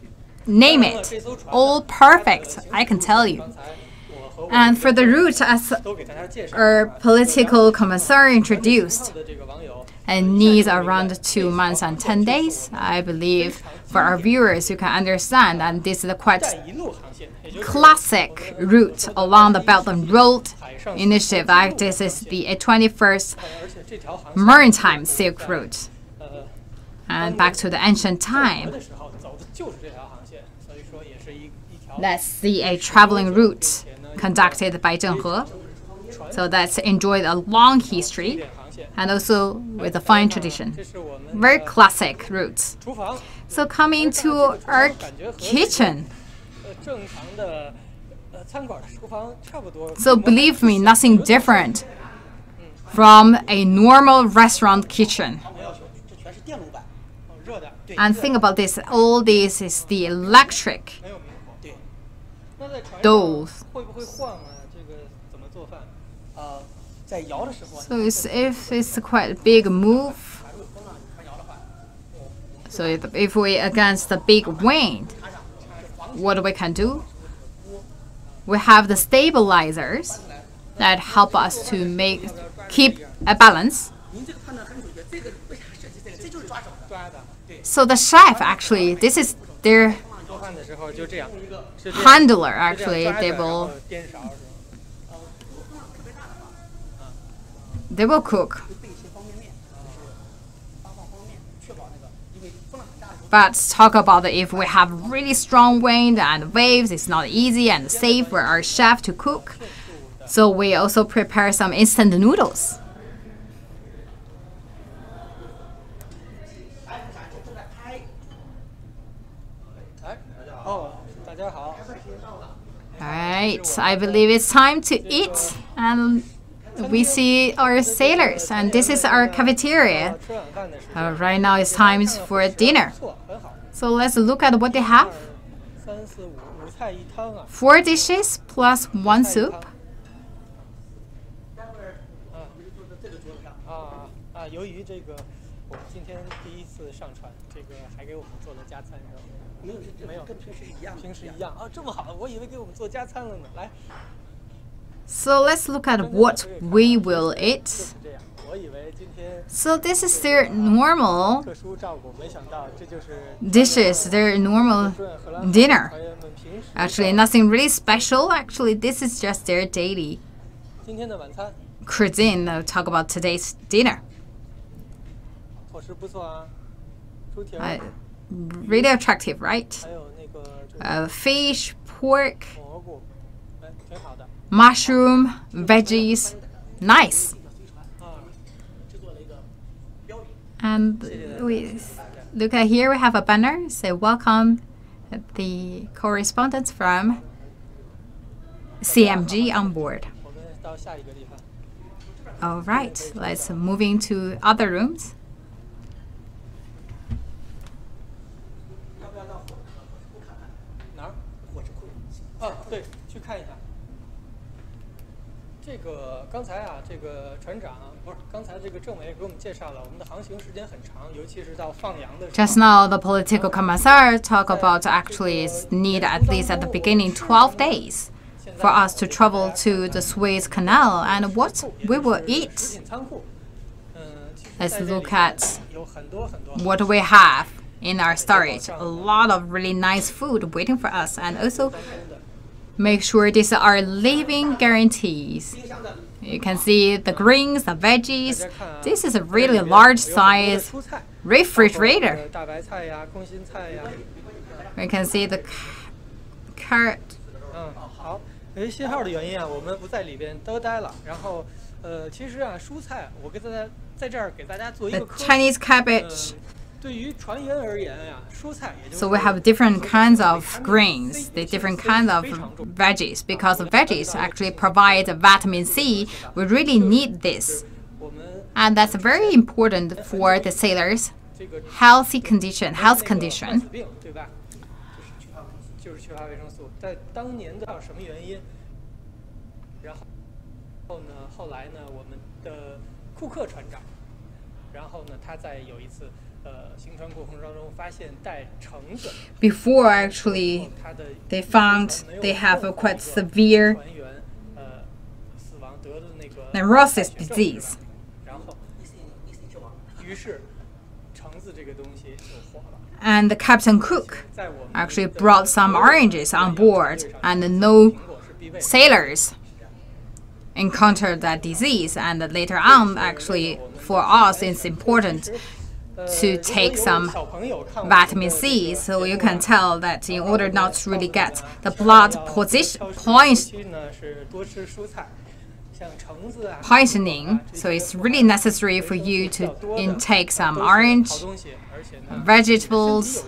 name it, all perfect, I can tell you. 刚才我和 And for the route, as 都给大家介绍。 our political commissar introduced, 的这个网友， and needs around 2 months and 10 days. I believe for our viewers, you can understand, and this is a quite 一路航线，也就是 classic route along the Belt and Road Initiative. Like this is the 21st 而且这条航线 Maritime Silk Road. 呃 And back to the ancient 的 time, 时候走的就是这条航线，所以说也是一条 let's see a traveling route conducted by Zheng He. So that's enjoyed a long history 航线。 and also with a fine tradition. 这是我们 Very classic routes. 厨房， So coming to our kitchen. 正常的餐馆的厨房差不多。 So believe me, nothing different from a normal restaurant kitchen. 没有，这全是电路板。热的，对， And think about this, all this is the electric 没有明火。对，那在船上 stove. 会不会晃啊？这个怎么做饭？在摇的时候， So if it's quite a big move, 如果风浪船摇的话， so if we against the big wind, what we can do? We have the stabilizers that help us to keep a balance. 您这个判断很准确。这个为啥设计这个？这就是抓手的。抓的。 So the chef actually, this is their 做饭的时候就这样，是这样 handler 是这 actually. 样抓 They 着然后 will 颠勺是吧？ 风浪特别大的话， they will cook. 会备一些方便面，就是发放方便面，确保那个，因为风浪很大的时候。 But talk about if we have really strong wind and waves, it's not easy and safe for our chef to cook. So we also prepare some instant noodles. 哎，哦，大家好。 All right, I believe it's time to eat, and we see our sailors, and this is our cafeteria. 吃晚饭的时候， Right now it's time for dinner. 不错，很好。 So let's look at what they have. 3、4、5，五菜一汤啊。 4 dishes plus 1 soup. 待会儿您坐在这个桌子上，由于这个我们今天第一次上船，这个还给我们做了加餐是吧？没有，这没有跟平时一样的。平时一样啊，这么好，我以为给我们做加餐了呢。来， So let's look at what we will 就 eat. 是这样，我以为今天 So this is their normal 特殊照顾，没想到这就是 dishes, their normal 中远荷兰号 dinner. 船员们平时 Actually, nothing really special. Actually, this is just their daily 今天的晚餐 cuisine. I'll talk about today's dinner. 伙食不错啊，猪蹄儿， Really attractive, right? 还有那个就是 Fish, pork, 蘑菇，哎，挺好的 mushroom, veggies. Nice. 啊。制作了一个标语。 And we look at here, we have a banner. Say welcome the correspondents from CMG on board. 我们到下一个地方。 All right, let's moving to other rooms. 要不要到火车库看看？哪儿？火车库。哦，对，去看一下。这个刚才啊，这个船长不是刚才这个政委给我们介绍了，我们的航行时间很长，尤其是到放羊的时候。 Just now, the political commissar talk about actually need at least at the beginning 12 days for us to travel to the Suez Canal and what we will 食 eat. 品仓库。其实 Let's 在这里 look at 有很多很多。 what we have in our storage. A lot of really nice food waiting for us, and also make sure these are living guarantees. 冰箱的 You can see the greens, the veggies. This is a really large size 蔬菜 refrigerator. 大白菜呀，空心菜呀。 We can see the carrot. 好，由于信号的原因啊，我们不在里边都待了。然后，其实啊，蔬菜我给大家在这儿给大家做一 The 个科普。 Chinese cabbage. 对于船员而言呀，蔬菜也就是 So we have different kinds of greens, the different kinds of veggies, because veggies actually provide vitamin C. We really need this. 我们 And that's very important for the sailors' 这个 health condition. 死病，对吧？就是缺乏维生素，在当年的什么原因？然后呢，后来呢，我们的库克船长，然后呢，他在有一次行船过程当中发现带橙子， Before actually 他的 they found they have a quite severe 船员 neurosis disease. 然后，于是橙子这个东西就火了。 And the Captain Cook actually brought some oranges on board, and no sailors encountered that disease. And later on, actually, for us, it's important to take some vitamin C, so you can tell that in order not to really get the blood poisoning, so it's really necessary for you to intake some orange vegetables,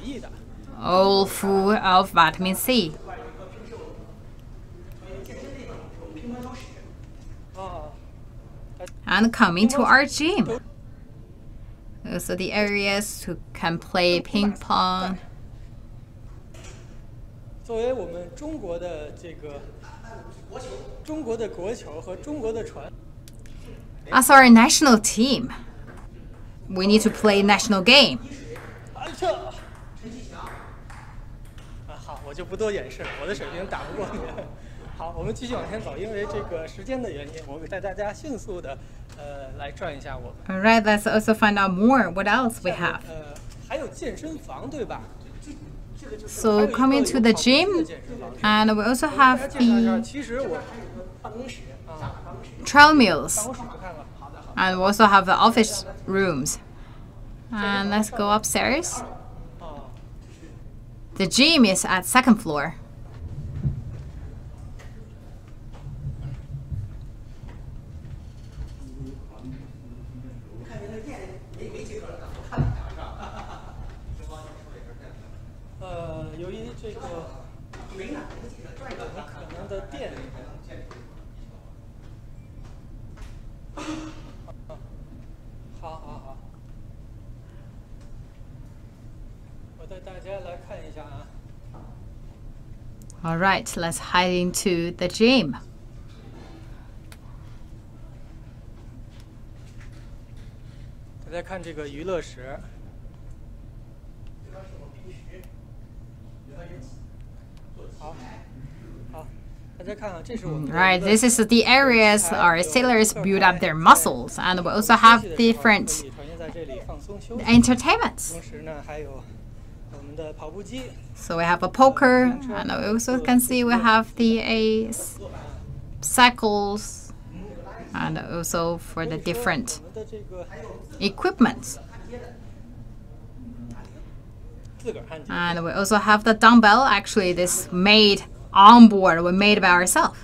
all full of vitamin C. And coming to our gym. So the areas who can play ping pong. 作为我们中国的这个中国的国球和中国的船。As our national team, we need to play national game. 好，我就不多掩饰了，我的水平打不过你。好，我们继续往前走，因为这个时间的原因，我会带大家迅速的来转一下我们。All right, let's also find out more. What else we have? 还有健身房，对吧？ So coming to the gym, and we also have the treadmills, and we also have the office rooms. And let's go upstairs. The gym is at second floor. All right, let's head into the gym. Right, this is the areas our sailors build up their muscles, and we also have different entertainments. So we have a poker, and we also can see we have the cycles, and also for the different equipment. And we also have the dumbbell. Actually, this made on board, we made by ourselves.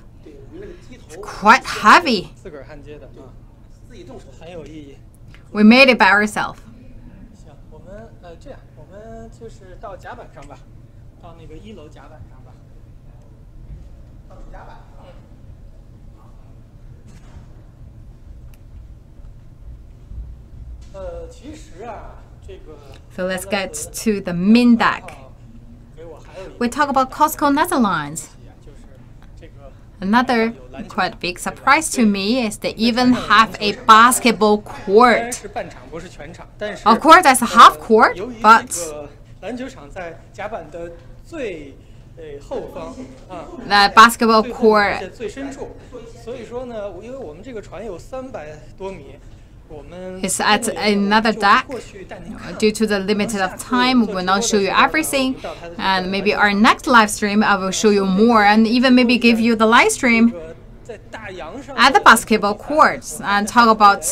It's quite heavy. We made it by ourselves. So let's get to the main deck. We talk about COSCO Netherlands. Another quite big surprise to me is they even have a basketball court. Of course, that's a half court, but the basketball court. It's at another deck. Due to the limited of time, we will not show you everything. And maybe our next live stream, I will show you more, and even maybe give you the live stream at the basketball courts and talk about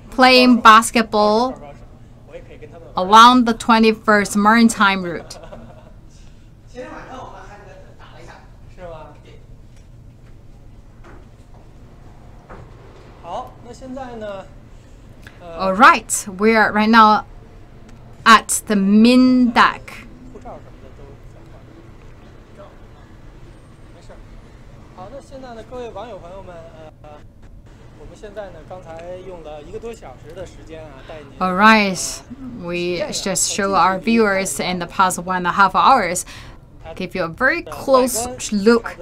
playing basketball along the 21st Maritime route. All right, we are right now at the main deck. All right, we just show our viewers in the past 1.5 hours, give you a very close look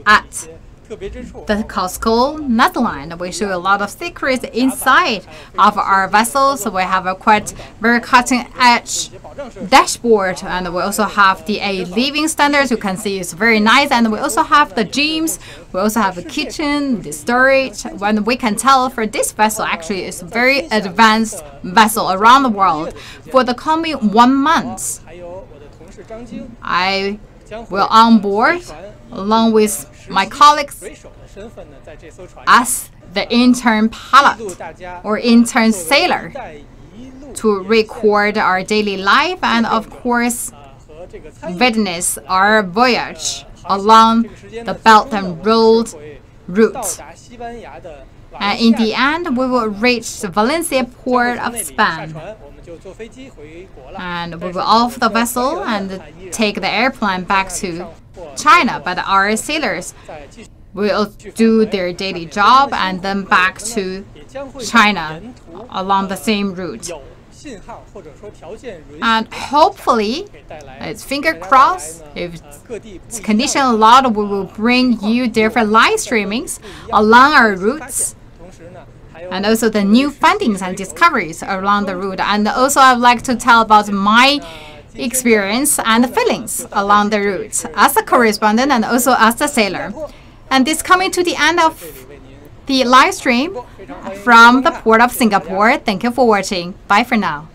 at the COSCO Netherlands. We show a lot of secrets inside of our vessels. We have a quite very cutting-edge dashboard, and we also have the living standards. You can see it's very nice, and we also have the gyms. We also have the kitchen, the storage. When we can tell for this vessel, actually, it's a very advanced vessel around the world. For the coming 1 month, I will on board along with my colleagues as the intern pilot or intern sailor to record our daily life and, of course, witness our voyage along the Belt and Road route. And in the end, we will reach the Valencia port of Spain. And we will off the vessel and take the airplane back to China. But our sailors will do their daily job and then back to China along the same route. And hopefully, it's finger crossed, if it's condition allowed, we will bring you different live streamings along our routes, and also the new findings and discoveries along the route. And also, I'd like to tell about my experience and feelings along the route as a correspondent and also as a sailor. And this coming to the end of the live stream from the port of Singapore. Thank you for watching. Bye for now.